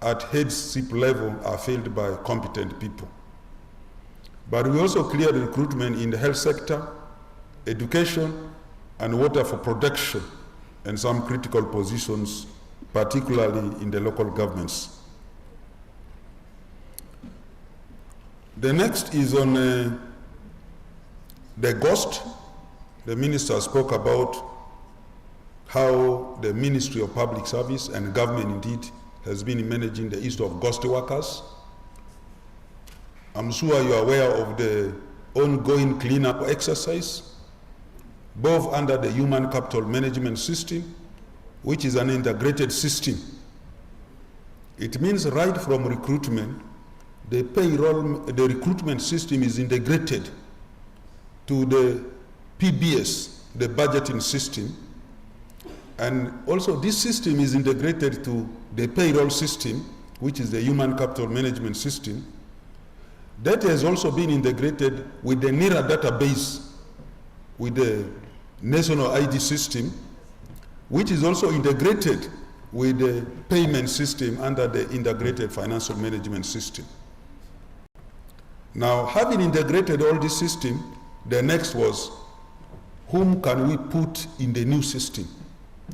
at headship level are filled by competent people. But we also cleared recruitment in the health sector, education, and water for production, and some critical positions, particularly in the local governments. The next is on the ghost. The minister spoke about how the Ministry of Public Service and government indeed has been managing the issue of ghost workers. I'm sure you are aware of the ongoing cleanup exercise, both under the Human Capital Management System, which is an integrated system. It means right from recruitment, the recruitment system is integrated to the PBS, the budgeting system, and also this system is integrated to the payroll system, which is the Human Capital Management System. That has also been integrated with the NIRA database, with the National ID system, which is also integrated with the payment system under the Integrated Financial Management System. Now, having integrated all this system, the next was, whom can we put in the new system?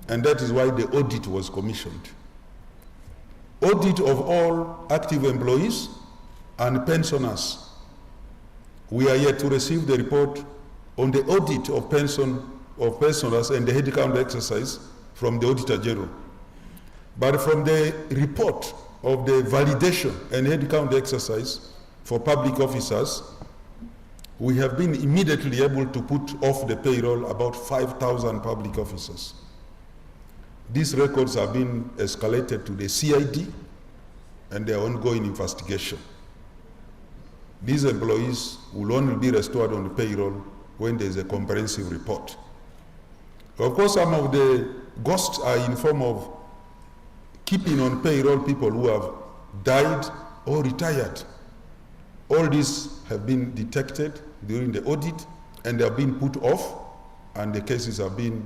And that is why the audit was commissioned. Audit of all active employees and pensioners. We are yet to receive the report on the audit of pensioners and the headcount exercise, from the Auditor General. But from the report of the validation and headcount exercise for public officers, we have been immediately able to put off the payroll about 5,000 public officers. These records have been escalated to the CID and their ongoing investigation. These employees will only be restored on the payroll when there is a comprehensive report. Of course, some of the ghosts are in form of keeping on payroll people who have died or retired. All these have been detected during the audit and they have been put off, and the cases have been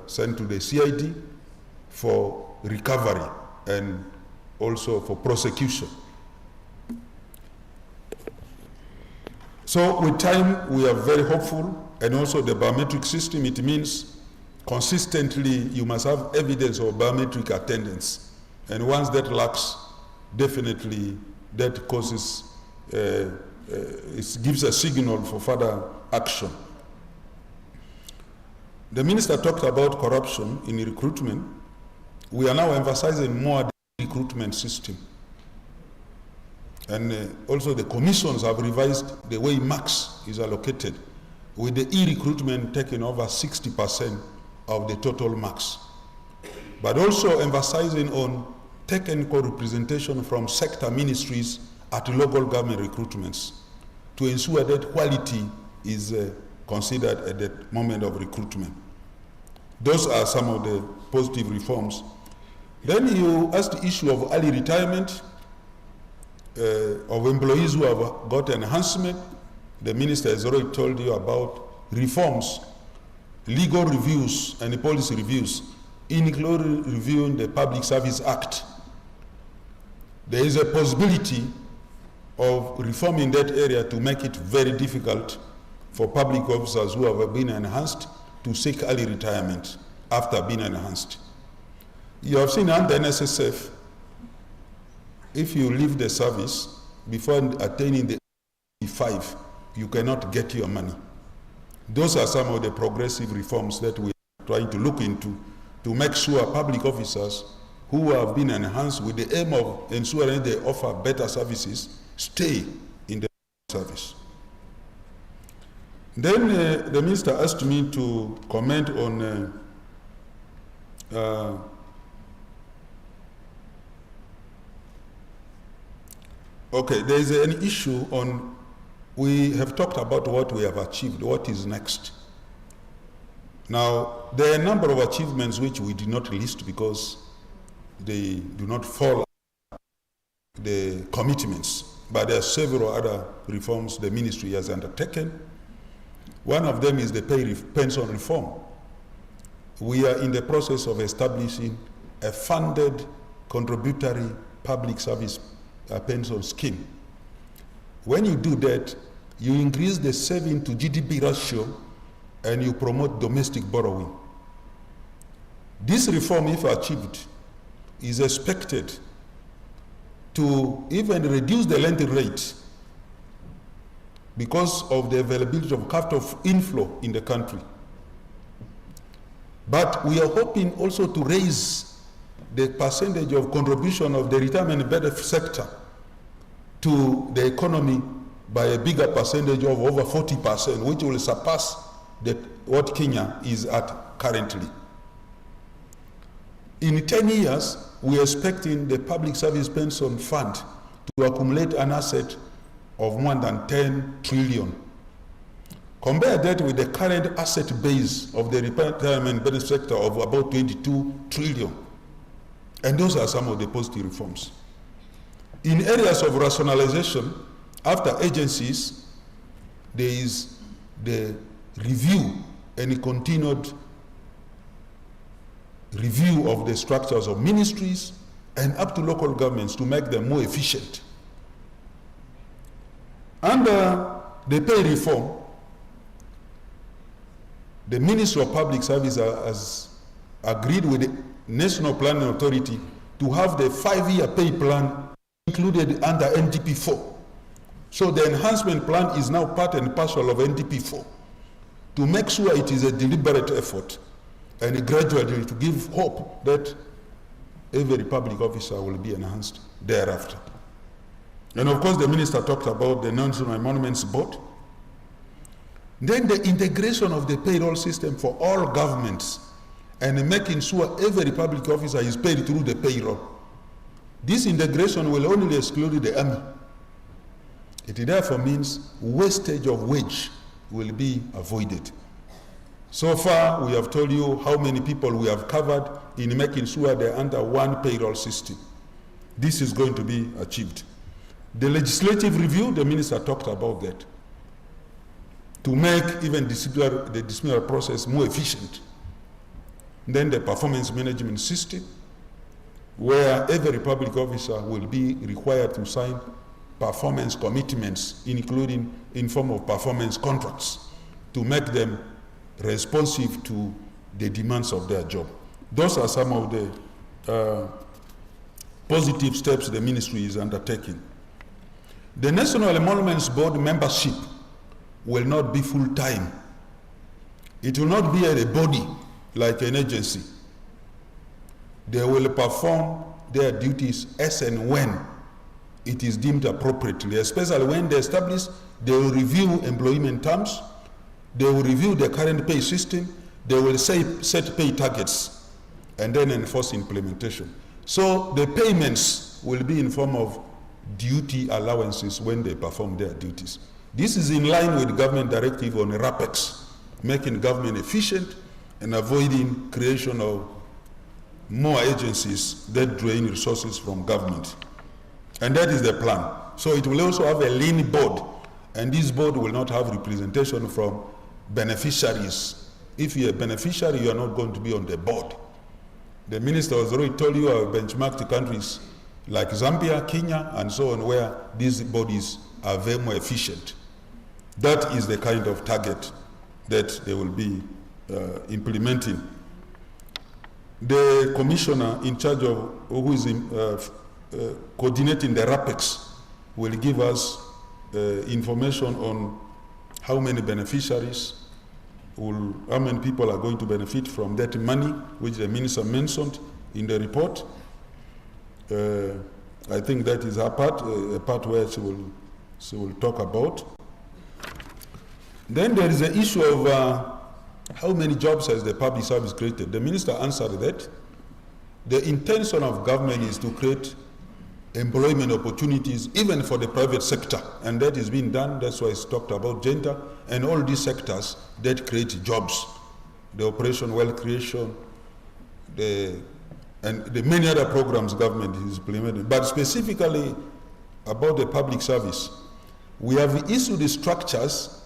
sent to the CID for recovery and also for prosecution. So with time, we are very hopeful, and also the biometric system, it means consistently you must have evidence of biometric attendance. And once that lacks, definitely that causes, it gives a signal for further action. The minister talked about corruption in recruitment. We are now emphasizing more the recruitment system. And also the commissions have revised the way marks is allocated, with the e-recruitment taking over 60% of the total marks. But also emphasizing on technical representation from sector ministries at local government recruitments to ensure that quality is considered at the moment of recruitment. Those are some of the positive reforms. Then you asked the issue of early retirement of employees who have got enhancement. The minister has already told you about reforms, legal reviews and policy reviews, including reviewing the Public Service Act. There is a possibility of reforming that area to make it very difficult for public officers who have been enhanced to seek early retirement after being enhanced. You have seen under NSSF, if you leave the service before attaining the 85, you cannot get your money. Those are some of the progressive reforms that we are trying to look into to make sure public officers who have been enhanced with the aim of ensuring they offer better services stay in the service. Then the minister asked me to comment on okay, there is an issue on, we have talked about what we have achieved, what is next. Now, there are a number of achievements which we did not list because they do not fall the commitments, but there are several other reforms the ministry has undertaken. One of them is the pension reform. We are in the process of establishing a funded contributory public service pension scheme. When you do that, you increase the saving to GDP ratio and you promote domestic borrowing. This reform, if achieved, is expected to even reduce the lending rate because of the availability of capital inflow in the country. But we are hoping also to raise the percentage of contribution of the retirement benefit sector to the economy by a bigger percentage of over 40%, which will surpass what Kenya is at currently. In 10 years, we are expecting the public service pension fund to accumulate an asset of more than 10 trillion. Compare that with the current asset base of the retirement benefit sector of about 22 trillion. And those are some of the positive reforms. In areas of rationalization, after agencies, there is the review and a continued review of the structures of ministries and up to local governments to make them more efficient. Under the pay reform, the Ministry of Public Service has agreed with the National Planning Authority to have the 5-year pay plan included under NDP4. So the enhancement plan is now part and parcel of NDP4 to make sure it is a deliberate effort and gradually to give hope that every public officer will be enhanced thereafter. And of course, the minister talked about the National Monuments Board. Then the integration of the payroll system for all governments and making sure every public officer is paid through the payroll. This integration will only exclude the army. It therefore means wastage of wage will be avoided. So far, we have told you how many people we have covered in making sure they're under one payroll system. This is going to be achieved. The legislative review, the minister talked about that, to make even the disciplinary process more efficient. Then the performance management system, where every public officer will be required to sign performance commitments, including in form of performance contracts, to make them responsive to the demands of their job. Those are some of the positive steps the ministry is undertaking. The National Monuments Board membership will not be full-time. It will not be a body like an agency. They will perform their duties as and when it is deemed appropriately, especially when they establish, they will review employment terms, they will review the current pay system, they will set pay targets, and then enforce implementation. So the payments will be in form of duty allowances when they perform their duties. This is in line with government directive on RAPEX, making government efficient and avoiding creation of more agencies that drain resources from government. And that is the plan. So it will also have a lean board, and this board will not have representation from beneficiaries. If you're a beneficiary, you are not going to be on the board. The minister has already told you our benchmarked countries like Zambia, Kenya, and so on, where these bodies are very more efficient. That is the kind of target that they will be implementing. The commissioner in charge of who is coordinating the RAPEX will give us information on how many beneficiaries, how many people are going to benefit from that money, which the minister mentioned in the report. I think that is her part, a part where she will talk about. Then there is the issue of how many jobs has the public service created. The minister answered that. The intention of government is to create employment opportunities even for the private sector, and that is being done. That's why it's talked about gender and all these sectors that create jobs, the operation wealth creation, and the many other programs government is implementing. But specifically about the public service, we have issued the structures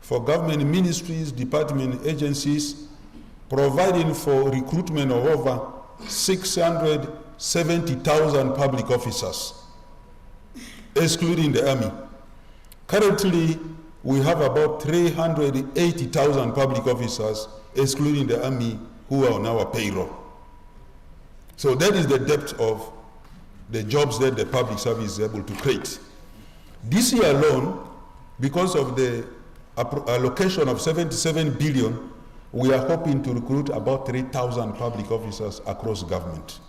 for government ministries, department agencies, providing for recruitment of over 670,000 public officers, excluding the army. Currently, we have about 380,000 public officers, excluding the army, who are on our payroll. So that is the depth of the jobs that the public service is able to create. This year alone, because of the allocation of 77 billion, we are hoping to recruit about 3,000 public officers across government.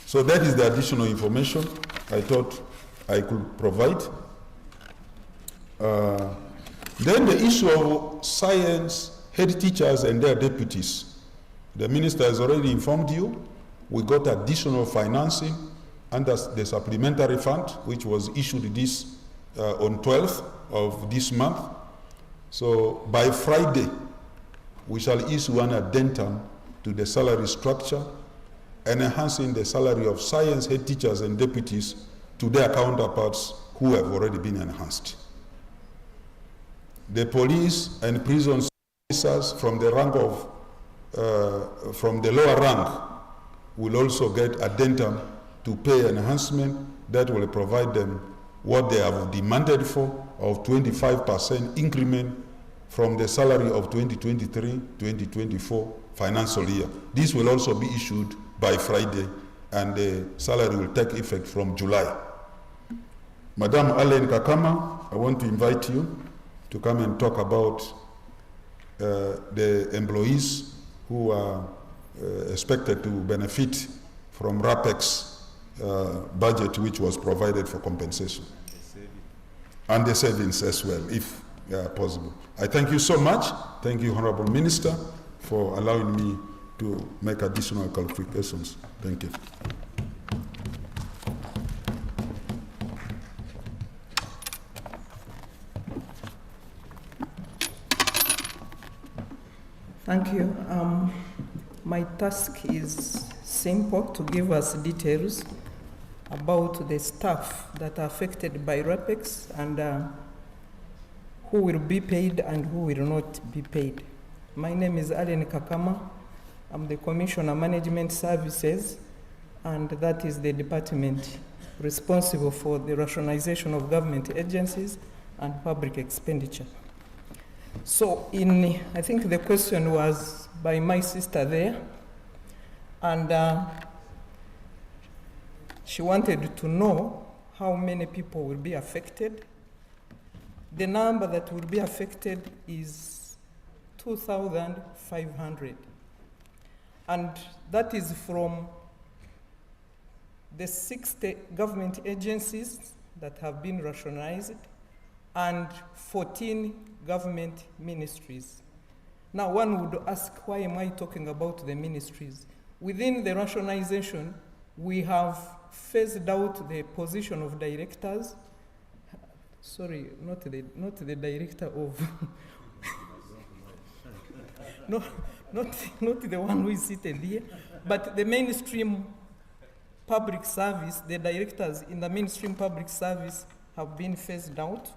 So that is the additional information I thought I could provide. Then the issue of science head teachers and their deputies. The minister has already informed you. We got additional financing under the supplementary fund, which was issued on 12th of this month. So by Friday, we shall issue an addendum to the salary structure and enhancing the salary of science head teachers and deputies to their counterparts who have already been enhanced. The police and prison officers from the rank of, from the lower rank will also get addendum to pay enhancement that will provide them what they have demanded for, of 25% increment from the salary of 2023-2024 financial year. This will also be issued by Friday, and the salary will take effect from July. Madam Allen Kakama, I want to invite you to come and talk about the employees who are expected to benefit from RAPEX budget which was provided for compensation. And the savings as well, if possible. I thank you so much. Thank you, Honorable Minister, for allowing me to make additional clarifications. Thank you. Thank you. My task is simple, to give us details about the staff that are affected by RAPEX and who will be paid and who will not be paid. My name is Allen Kakama. I'm the Commissioner Management Services, and that is the department responsible for the rationalization of government agencies and public expenditure. So I think the question was by my sister there, and she wanted to know how many people will be affected. The number that will be affected is 2,500. And that is from the 60 government agencies that have been rationalized and 14 government ministries. Now, one would ask, why am I talking about the ministries? Within the rationalization, we have phased out the position of directors. Sorry, not the director of, not the one who is seated here, but the mainstream public service, the directors in the mainstream public service have been phased out,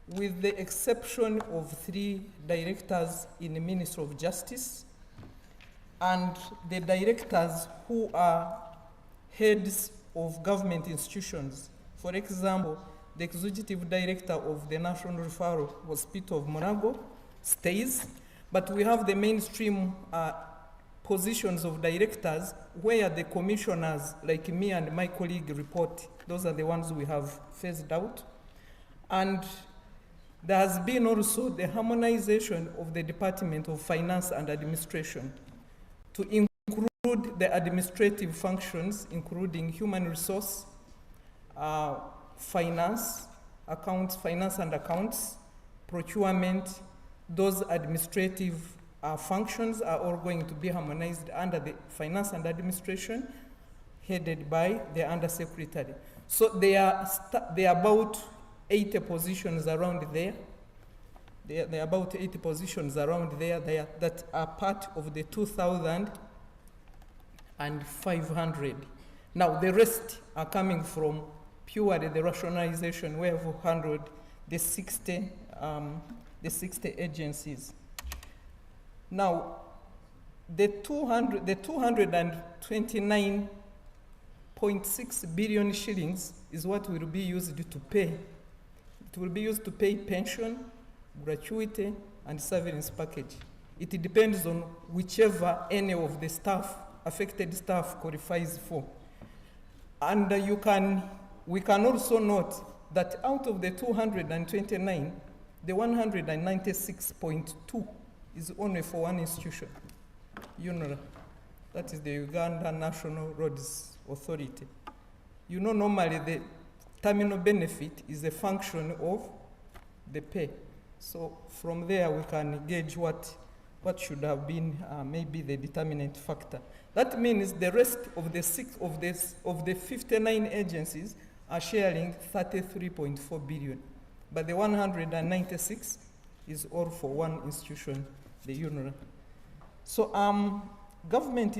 with the exception of 3 directors in the Ministry of Justice and the directors who are heads of government institutions. For example, the executive director of the National Referral Hospital of Monago stays, but we have the mainstream positions of directors where the commissioners, like me and my colleague, report. Those are the ones we have phased out. And there has been also the harmonization of the Department of Finance and Administration to include the administrative functions, including human resource, finance and accounts, procurement. Those administrative functions are all going to be harmonized under the Finance and Administration, headed by the Undersecretary. So there are about 80 positions around there. There are about 80 positions around there that are part of the 2,500. Now, the rest are coming from purely the rationalization, where we've handled the 60 agencies. Now, the 229.6 billion shillings is what will be used to pay. It will be used to pay pension, gratuity, and severance package. It depends on whichever any of the affected staff qualifies for. And we can also note that out of the 229, the 196.2 is only for one institution, UNRA. That is the Uganda National Roads Authority. You know, normally the terminal benefit is a function of the pay. So from there we can gauge what should have been maybe the determinant factor. That means the rest of the 59 agencies are sharing 33.4 billion. But the 196 is all for one institution, the UNRA. So government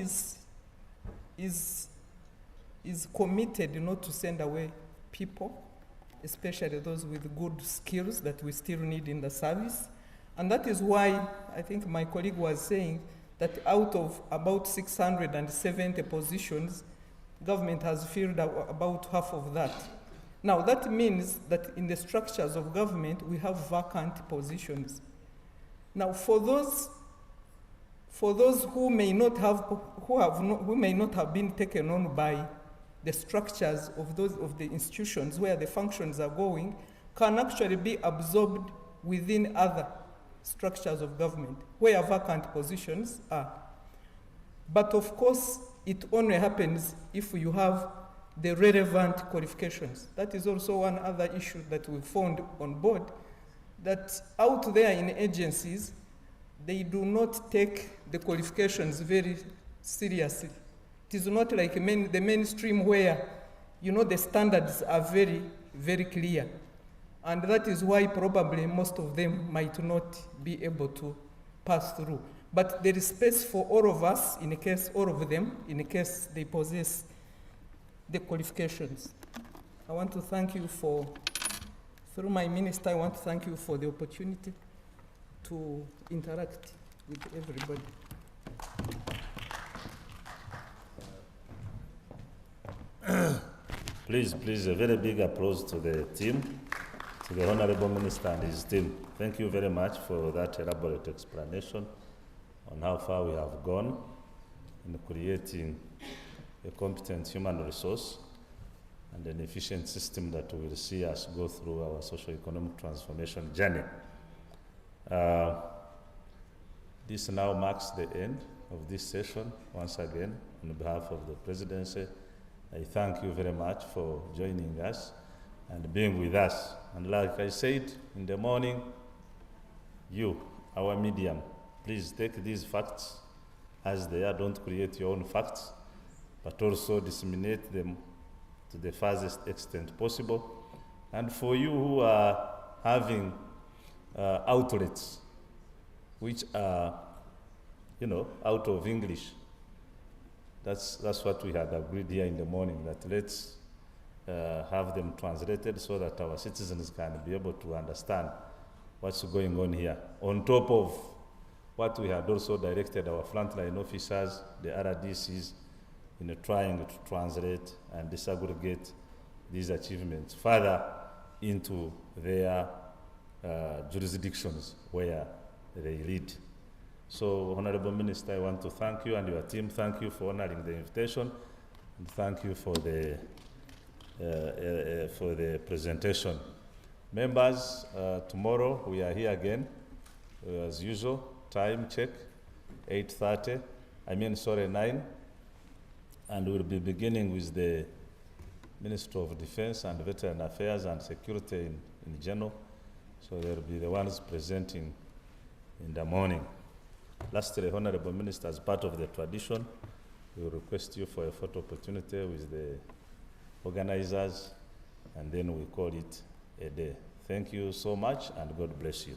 is committed not to send away people, especially those with good skills that we still need in the service. And that is why I think my colleague was saying that out of about 670 positions, government has filled about half of that. Now, that means that in the structures of government, we have vacant positions. Now, for those who may not have been taken on by the structures of the institutions where the functions are going, can actually be absorbed within other structures of government where vacant positions are. But of course, it only happens if you have the relevant qualifications. That is also one other issue that we found on board, that out there in agencies, they do not take the qualifications very seriously. It is not like the mainstream where, you know, the standards are very, very clear. And that is why probably most of them might not be able to pass through. But there is space for all of us, in case all of them, in case they possess the qualifications. I want to thank you for, through my minister, I want to thank you for the opportunity to interact with everybody. Please, a very big applause to the team, to the Honorable Minister and his team. Thank you very much for that elaborate explanation on how far we have gone in creating a competent human resource and an efficient system that will see us go through our socio-economic transformation journey. This now marks the end of this session. Once again, on behalf of the Presidency, I thank you very much for joining us and being with us. And like I said in the morning, you, our medium, please take these facts as they are. Don't create your own facts, but also disseminate them to the farthest extent possible. And for you who are having outlets which are, you know, out of English, that's what we had agreed here in the morning, that let's have them translated so that our citizens can be able to understand what's going on here. On top of what we had also directed our frontline officers, the RDCs, in trying to translate and disaggregate these achievements further into their jurisdictions where they lead. So, Honorable Minister, I want to thank you and your team. Thank you for honoring the invitation, and thank you for the presentation. Members, tomorrow we are here again, as usual. Time check, 9, and we'll be beginning with the Minister of Defense and Veteran Affairs and Security in general. So they'll be the ones presenting in the morning. Lastly, Honorable Minister, as part of the tradition, we will request you for a photo opportunity with the organizers, and then we call it a day. Thank you so much, and God bless you.